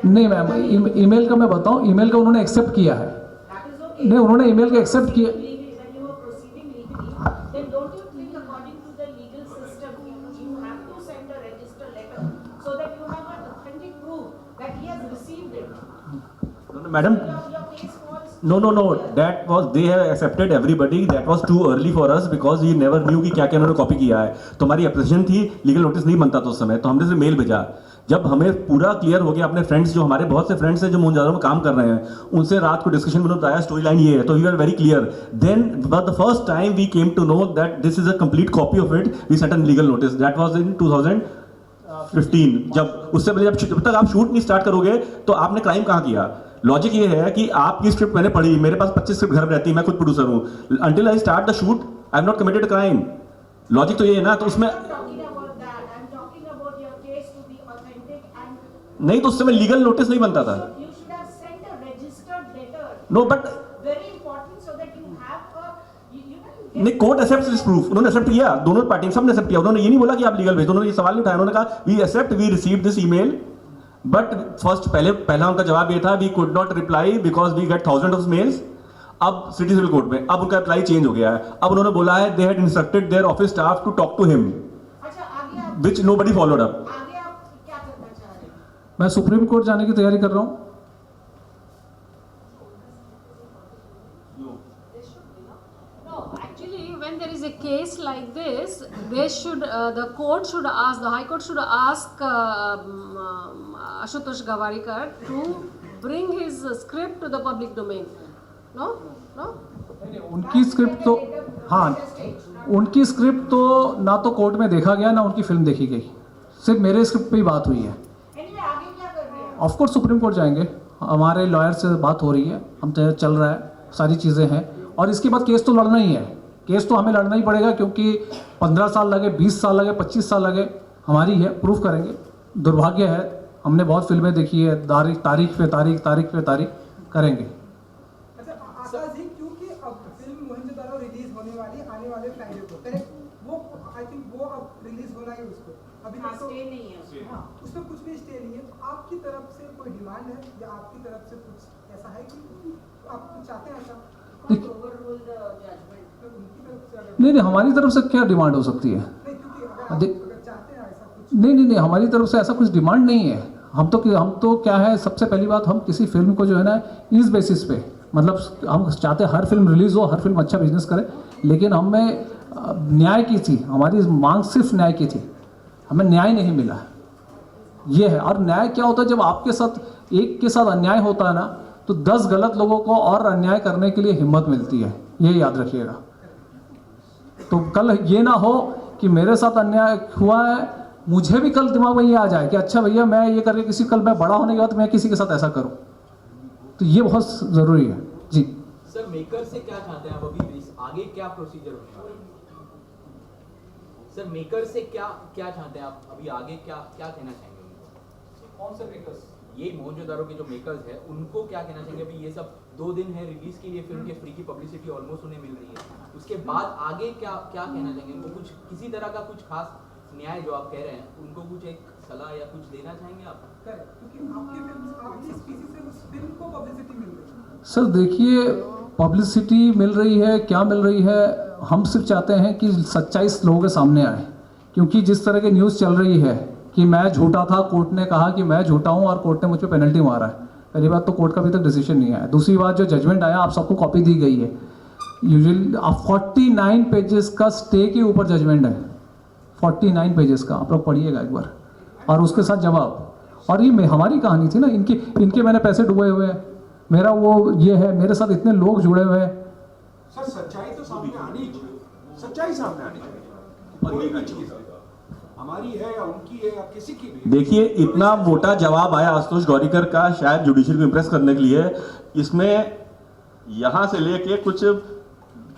नहीं मैम, ईमेल का मैं बताऊं, ईमेल का उन्होंने एक्सेप्ट किया है। That is okay. नहीं, उन्होंने ईमेल का एक्सेप्ट किया। When you are proceeding legally, then don't you think according to the legal system, you have to send a registered letter so that you have an authentic proof that he has received it. Madam, Your case falls. no, that was, they have accepted everybody, that was too early for us because we never knew कि क्या क्या उन्होंने copy किया है। तो हमारी application थी, legal notice नहीं बनता था उस समय, तो हमने सिर्फ मेल भेजा। जब हमें पूरा क्लियर हो गया, अपने फ्रेंड्स, जो हमारे बहुत से फ्रेंड्स हैं जो मोहनजोदड़ो में काम कर रहे हैं, उनसे रात को डिस्कशन में बताया स्टोरी लाइन ये है, तो we are very clear. Then the first time we came to know that this is a complete copy of it, we sent a legal notice, that was in 2015। जब उससे पहले जब तक आप शूट नहीं स्टार्ट करोगे तो आपने क्राइम कहाँ किया? लॉजिक ये है कि आपकी स्क्रिप्ट मैंने पढ़ी, मेरे पास 25 स्क्रिप्ट घर में रहती है, मैं खुद प्रोड्यूसर हूँ, until I start the shoot I have not committed crime. Logic तो ये है ना, तो उसमें नहीं, तो उससे में लीगल नोटिस नहीं बनता था। You should have sent a registered letter. No but Very important so that you have a नहीं, कोर्ट एक्सेप्ट दिस प्रूफ, उन्होंने एक्सेप्ट किया, दोनों पार्टी सबने एक्सेप्ट किया। उन्होंने ये नहीं बोला कि आप लीगल भेजो, उन्होंने ये सवाल नहीं उठाया, उन्होंने कहा we accept, we receive this email, but first पहला उनका जवाब ये था we could not reply because we get thousand of mails. अब सिटी सिविल कोर्ट में अब उनका रिप्लाई चेंज हो गया है, अब उन्होंने बोला है they had instructed their office staff to talk to him, अच्छा आगे आप व्हिच नोबडी फॉलोड अप। आगे आप क्या करना चाह रहे हैं? मैं सुप्रीम कोर्ट जाने की तैयारी कर रहा हूँ। No, actually, when there is a case like this, they should, the court should ask, the High Court should ask Ashutosh Gavarikar to bring his script to the public domain. No? No? उनकी script तो, हाँ, उनकी script तो ना तो court में देखा गया ना उनकी फिल्म देखी गई, सिर्फ मेरे स्क्रिप्ट पे ही बात हुई है। Anyway, आगे क्या कर रहे हैं? ऑफ कोर्स सुप्रीम कोर्ट जाएंगे, हमारे लॉयर से बात हो रही है, हम तो चल रहा है, सारी चीज़ें हैं, और इसके बाद केस तो लड़ना ही है, केस तो हमें लड़ना ही पड़ेगा, क्योंकि 15 साल लगे, 20 साल लगे, 25 साल लगे, हमारी है, प्रूफ करेंगे। दुर्भाग्य है, हमने बहुत फिल्में देखी है, तारीख पे तारीख करेंगे। अच्छा आकाश जी, क्योंकि अब फिल्म मोहनजोदड़ो रिलीज होने वाली है आने वाले फ्राइडे को, करेक्ट? वो आई थिंक वो अब रिलीज होना है उसको, अभी हाँ, तक तो stay नहीं है उसमें। हाँ, उसमें कुछ भी स्टे नहीं है। तो आपकी तरफ से कोई डिमांड है या आपकी तरफ से कुछ ऐसा है कि आप कुछ चाहते हैं ऐसा? Can't overrule the judgment. तो उनकी तरफ से अगर नहीं, हमारी तरफ से क्या डिमांड हो सकती है? नहीं, क्योंकि अगर आप देख- अगर चाहते हैं ऐसा कुछ, नहीं, हमारी तरफ से ऐसा कुछ डिमांड नहीं है। हम तो क्या है, सबसे पहली बात, हम किसी फिल्म को जो है ना इस बेसिस पे, मतलब हम चाहते हैं हर फिल्म रिलीज हो, हर फिल्म अच्छा बिजनेस करे, लेकिन हमें न्याय की थी, हमारी मांग सिर्फ न्याय की थी, हमें न्याय नहीं मिला, ये है। और न्याय क्या होता है, जब आपके साथ एक के साथ अन्याय होता है ना, तो 10 गलत लोगों को और अन्याय करने के लिए हिम्मत मिलती है, ये याद रखिएगा। तो कल ये ना हो कि मेरे साथ अन्याय हुआ है, मुझे भी कल दिमाग में ये आ जाए कि अच्छा भैया मैं ये करके कल मैं बड़ा होने के बाद मैं किसी के साथ ऐसा करूं। तो ये बहुत ज़रूरी है जी। सर मेकर से क्या चाहते हैं आप अभी आगे क्या प्रोसीजर होने वाला है? सर मेकर से क्या क्या चाहते हैं आप अभी आगे क्या क्या कहना चाहेंगे उनको? कौन से मेकर्स? ये मोहनजोदारो के जो मेकर्स हैं उनको क्या कहना चाहेंगे? अभी ये सब 2 दिन है रिलीज के लिए, फिल्म के फ्री की पब्लिसिटी ऑलमोस्ट उन्हें मिल रही है, उसके बाद आगे क्या क्या कहना चाहेंगे उनको? कुछ किसी तरह का कुछ खास न्याय जो आप कह रहे हैं उनको कुछ एक सलाह या कुछ देना चाहेंगे आप? क्योंकि आपकी फिल्म आपकी स्पीसी से उस फिल्म को पब्लिसिटी मिल रही है। सर देखिए, पब्लिसिटी मिल रही है, क्या मिल रही है, हम सिर्फ चाहते हैं कि सच्चाई लोगों के सामने आए। क्योंकि जिस तरह की न्यूज़ चल रही है कि मैं झूठा था, कोर्ट ने कहा कि मैं झूठा हूँ और कोर्ट ने मुझ पर पेनल्टी मारा है। पहली बात तो कोर्ट का अभी तक डिसीजन नहीं आया। दूसरी बात, जो जजमेंट आया आप सबको कॉपी दी गई है। यूजुअली 49 पेजेस का स्टे के ऊपर जजमेंट है, 49 पेजेस का, आप लोग पढ़िएगा एक बार, और उसके साथ जवाब। और ये हमारी कहानी थी ना, इनके मैंने पैसे डुबोए हुए हैं, मेरा वो ये है, मेरे साथ इतने लोग जुड़े हुए हैं। सर सच्चाई तो सामने आनी ही चाहिए, सच्चाई सामने आनी चाहिए। कोई भी चीज हमारी है या उनकी है या किसी की भी। देखिए, इतना मोटा जवाब आया आशुतोष गौरीकर का, शायद जुडिशरी को इम्प्रेस करने के लिए। इसमें यहाँ से लेके कुछ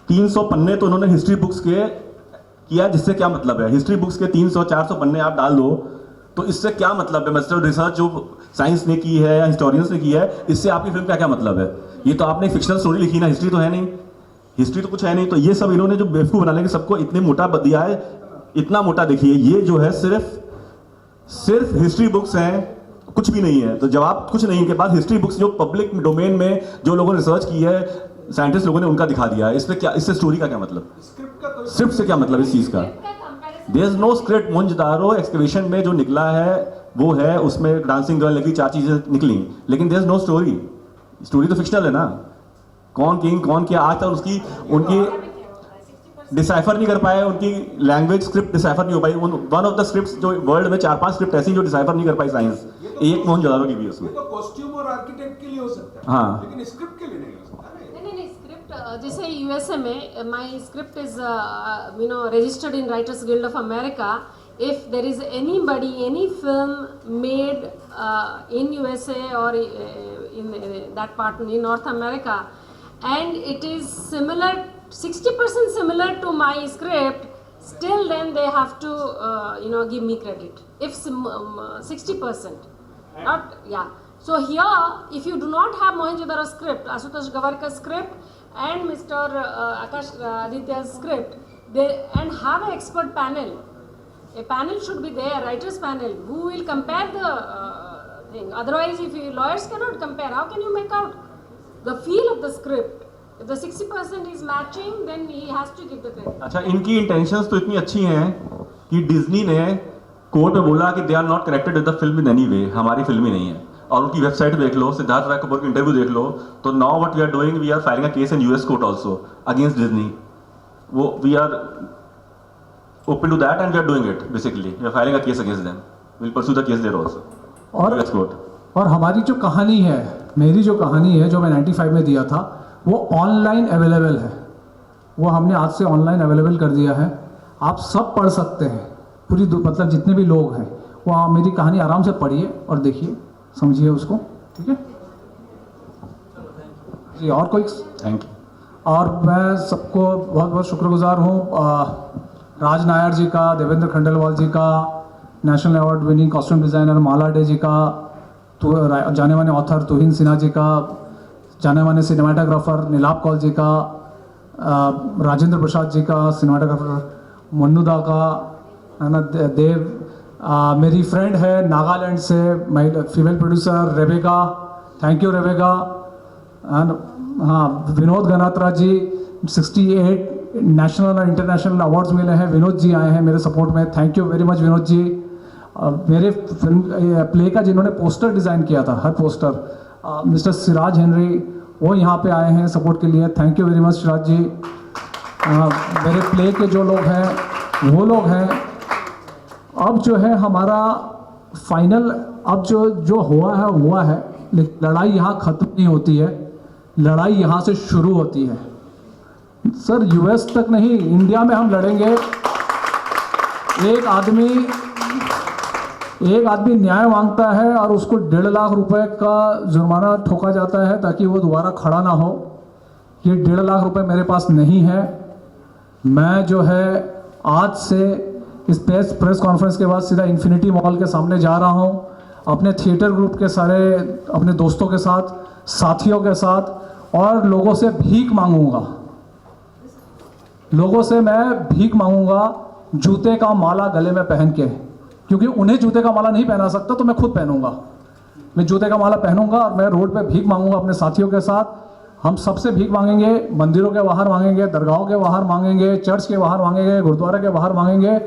300 पन्ने तो उन्होंने हिस्ट्री बुक्स के किया, जिससे क्या मतलब है? हिस्ट्री बुक्स के 300-400 पन्ने आप डाल दो तो इससे क्या मतलब है? मतलब रिसर्च जो साइंस ने की है या हिस्टोरियंस ने की है, इससे आपकी फिल्म का क्या मतलब है? ये तो आपने फिक्शनल स्टोरी लिखी ना, हिस्ट्री तो है नहीं, हिस्ट्री तो कुछ है नहीं। तो ये सब इन्होंने जो बेवकूफ़ बनाने के सबको इतने मोटा दिया है, इतना मोटा। देखिए, ये जो है सिर्फ हिस्ट्री बुक्स हैं, कुछ भी नहीं है। तो जवाब कुछ नहीं के बाद हिस्ट्री बुक्स जो पब्लिक डोमेन में जो लोगों ने रिसर्च की है, साइंटिस्ट लोगों ने, उनका दिखा दिया है। इसमें क्या, इससे स्टोरी का क्या मतलब? स्क्रिप्ट से क्या मतलब इस चीज़ का? There is no script. Mohenjodaro excavation में जो निकला है वो है, उसमें डांसिंग गर्ल निकली, 4 चीजें निकली, लेकिन there is no story. Story तो फिक्शनल है ना। कौन किंग कौन किया, आज तक उनकी डिसाइफर नहीं कर पाए, उनकी लैंग्वेज स्क्रिप्ट डिसाइफर नहीं हो पाई। वन ऑफ द स्क्रिप्ट्स जो वर्ल्ड में 4-5 स्क्रिप्ट ऐसी जो डिसाइफर नहीं कर पाई साइंस, एक मोहनजोदारो की भी उसमें। तो कॉस्ट्यूम और आर्किटेक्ट के लिए हो सकता है, हाँ, लेकिन स्क्रिप्ट के लिए नहीं हो सकता। नहीं, स्क्रिप्ट जैसे यूएसए में my script is registered in writers guild of America. If there is any film made in USA or in that part in North America, and it is similar, 60% similar to my script, still then they have to give me credit. If 60%, not yeah. So here, if you do not have Mohenjo-daro script, Ashutosh Gavarkar's script, and Mr. Akash Aditya's script, and have an expert panel. A panel should be there, writers panel, who will compare the thing. Otherwise, if lawyers cannot compare, how can you make out the feel of the script? If the 60% is matching, then he has to give the credit. अच्छा, इनकी intentions तो इतनी अच्छी हैं कि Disney ने court में बोला कि they are not connected with the film in any way, हमारी फिल्म ही नहीं है। और उनकी वेबसाइट देख लो, सिद्धार्थ राय कपूर की इंटरव्यू देख लो, तो now what we are doing, we are filing a case in US court also against Disney. वो we are open to that and we are doing it. Basically we are filing a case against them. We'll pursue the case there also. और हमारी जो कहानी है, मेरी जो कहानी है जो मैं 95 में दिया था, वो ऑनलाइन अवेलेबल है। वो हमने आज से ऑनलाइन अवेलेबल कर दिया है, आप सब पढ़ सकते हैं। पूरी मतलब जितने भी लोग हैं वो मेरी कहानी आराम से पढ़िए और देखिए, समझिए उसको, ठीक है जी। और कोई? Thank you. और मैं सबको बहुत बहुत शुक्रगुजार हूँ, राज नायर जी का, देवेंद्र खंडेलवाल जी का, national award winning costume designer Mala De ji का, तो जाने माने ऑथर तुहिन सिन्हा जी का, जाने माने सिनेमाटोग्राफर नीलाप कौल जी का, राजेंद्र प्रसाद जी का, सिनेमाटोग्राफर मन्नुदा का, है ना, देव, मेरी फ्रेंड है नागालैंड से, female producer Rebecca, thank you Rebecca, हाँ, विनोद गनात्रा जी, 68 नेशनल और इंटरनेशनल अवार्ड्स मिले हैं, विनोद जी आए हैं मेरे सपोर्ट में, thank you very much Vinod ji. मेरे फिल्म प्ले का जिन्होंने पोस्टर डिज़ाइन किया था, हर पोस्टर, मिस्टर सिराज हेनरी, वो यहाँ पे आए हैं सपोर्ट के लिए, thank you very much Siraj ji. मेरे प्ले के जो लोग हैं वो लोग हैं। अब जो है हमारा फाइनल, अब जो हुआ है, लेकिन लड़ाई यहाँ ख़त्म नहीं होती है, लड़ाई यहाँ से शुरू होती है सर। यूएस तक नहीं, इंडिया में हम लड़ेंगे। एक आदमी एक आदमी न्याय मांगता है और उसको 1.5 लाख रुपए का जुर्माना ठोका जाता है ताकि वो दोबारा खड़ा ना हो। ये 1.5 लाख रुपए मेरे पास नहीं है। मैं जो है आज से इस प्रेस कॉन्फ्रेंस के बाद सीधा इन्फिनिटी मॉल के सामने जा रहा हूँ, अपने थिएटर ग्रुप के सारे अपने दोस्तों के साथ, साथियों के साथ, और लोगों से भीख मांगूंगा। लोगों से मैं भीख मांगूंगा जूते का माला गले में पहन के, क्योंकि उन्हें जूते का माला नहीं पहना सकता तो मैं खुद पहनूंगा। मैं जूते का माला पहनूंगा और मैं रोड पे भीख मांगूंगा अपने साथियों के साथ। हम सबसे भीख मांगेंगे, मंदिरों के बाहर मांगेंगे, दरगाहों के बाहर मांगेंगे, चर्च के बाहर मांगेंगे, गुरुद्वारा के बाहर मांगेंगे।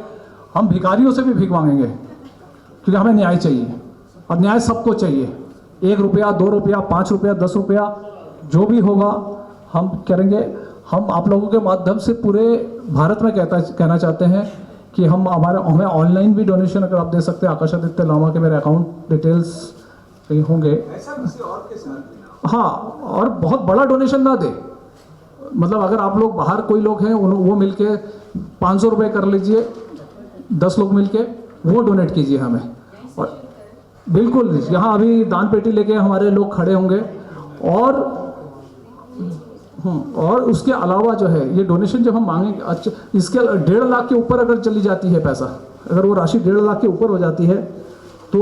हम भिखारियों से भी भीख मांगेंगे, क्योंकि हमें न्याय चाहिए और न्याय सबको चाहिए। 1 रुपया, 2 रुपया, 5 रुपया, 10 रुपया, जो भी होगा हम करेंगे। हम आप लोगों के माध्यम से पूरे भारत में कहना चाहते हैं कि हमें ऑनलाइन भी डोनेशन अगर आप दे सकते हैं, आकाश आदित्य लामा के मेरे अकाउंट डिटेल्स कहीं होंगे। ऐसा किसी और के साथ भी ना। हाँ, और बहुत बड़ा डोनेशन ना दे, मतलब अगर आप लोग बाहर कोई लोग हैं वो मिलके 500 रुपये कर लीजिए, 10 लोग मिलके वो डोनेट कीजिए हमें। और बिल्कुल यहाँ अभी दान पेटी लेके हमारे लोग खड़े होंगे। और उसके अलावा जो है ये डोनेशन जब हम मांगेंगे, अच्छा इसके 1.5 लाख के ऊपर अगर चली जाती है पैसा, अगर वो राशि 1.5 लाख के ऊपर हो जाती है तो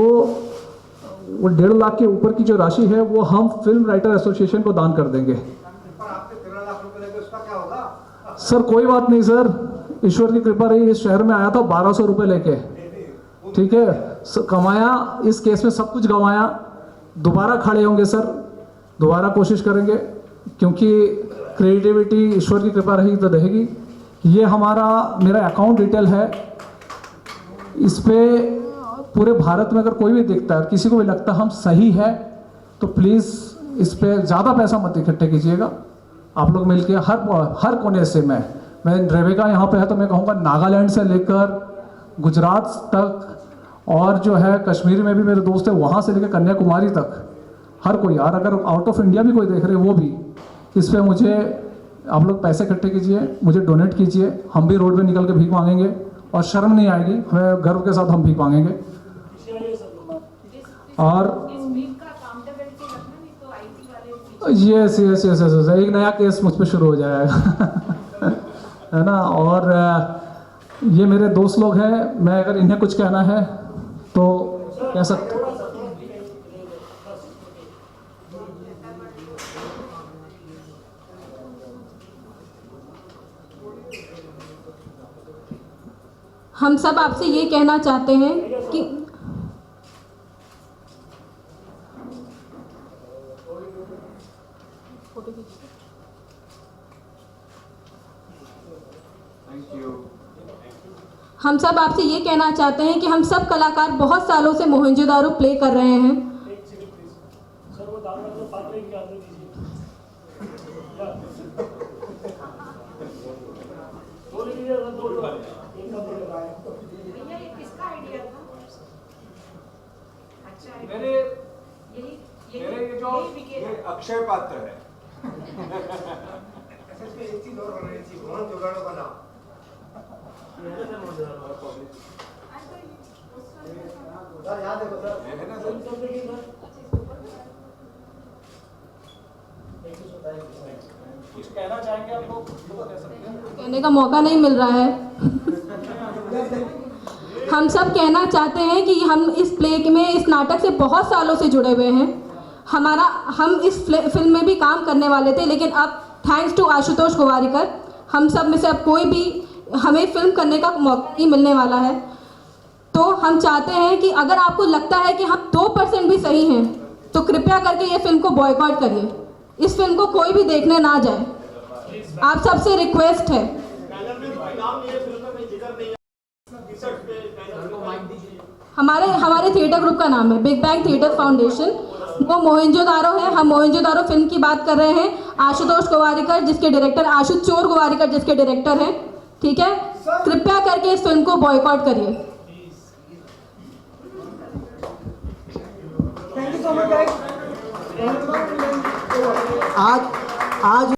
वो 1.5 लाख के ऊपर की जो राशि है वो हम फिल्म राइटर एसोसिएशन को दान कर देंगे। सर कोई बात नहीं सर, ईश्वर की कृपा रही, इस शहर में आया था 1200 रुपये लेके, ठीक है, कमाया, इस केस में सब कुछ गंवाया, दोबारा खड़े होंगे सर, दोबारा कोशिश करेंगे, क्योंकि क्रिएटिविटी ईश्वर की कृपा रही तो रहेगी। ये मेरा अकाउंट डिटेल है, इस पे पूरे भारत में अगर कोई भी दिखता है, किसी को भी लगता है हम सही है, तो प्लीज़ इस पे ज़्यादा पैसा मत इकट्ठे कीजिएगा। आप लोग मिलके हर कोने से, मैं रेवेका यहाँ पे है तो मैं कहूँगा नागालैंड से लेकर गुजरात तक, और जो है कश्मीर में भी मेरे दोस्त है, वहाँ से लेकर कन्याकुमारी तक, हर कोई, और अगर आउट ऑफ इंडिया भी कोई देख रहे वो भी, इस पे मुझे आप लोग पैसे इकट्ठे कीजिए, मुझे डोनेट कीजिए। हम भी रोड पे निकल के भीख मांगेंगे और शर्म नहीं आएगी, हमें गर्व के साथ हम भीख मांगेंगे। और यस, एक नया केस मुझ पे शुरू हो जाएगा है ना। और ये मेरे दोस्त लोग हैं, मैं अगर इन्हें कुछ कहना है तो कह सकते। हम सब आपसे ये कहना चाहते हैं कि हम सब आपसे ये कहना चाहते हैं कि हम सब कलाकार बहुत सालों से मोहनजोदारो प्ले कर रहे हैं। ये अक्षय पात्र है। एक चीज और बनानी चाहिए, मोहनजोदाड़ो का नाम याद है ना सर? कुछ कहना चाहेंगे आप लोग? कहने का मौका नहीं मिल रहा है। हम सब कहना चाहते हैं कि हम इस प्ले में, इस नाटक से बहुत सालों से जुड़े हुए हैं। हम इस फिल्म में भी काम करने वाले थे, लेकिन अब थैंक्स टू आशुतोष गोवारिकर हम सब में से अब कोई भी हमें फिल्म करने का मौका नहीं मिलने वाला है। तो हम चाहते हैं कि अगर आपको लगता है कि हम 2% भी सही हैं तो कृपया करके ये फिल्म को बॉयकॉट करिए। इस फिल्म को कोई भी देखने ना जाए, आप सबसे रिक्वेस्ट है। हमारे थिएटर ग्रुप का नाम है बिग बैंग थिएटर फाउंडेशन। वो मोहनजोदारो है, हम मोहनजोदारो फिल्म की बात कर रहे हैं। आशुतोष गोवारिकर जिसके डायरेक्टर, आशुचोर गोवारिकर जिसके डायरेक्टर हैं, ठीक है, कृपया करके इस फिल्म को बॉयकॉट करिए। Thank you so much. आज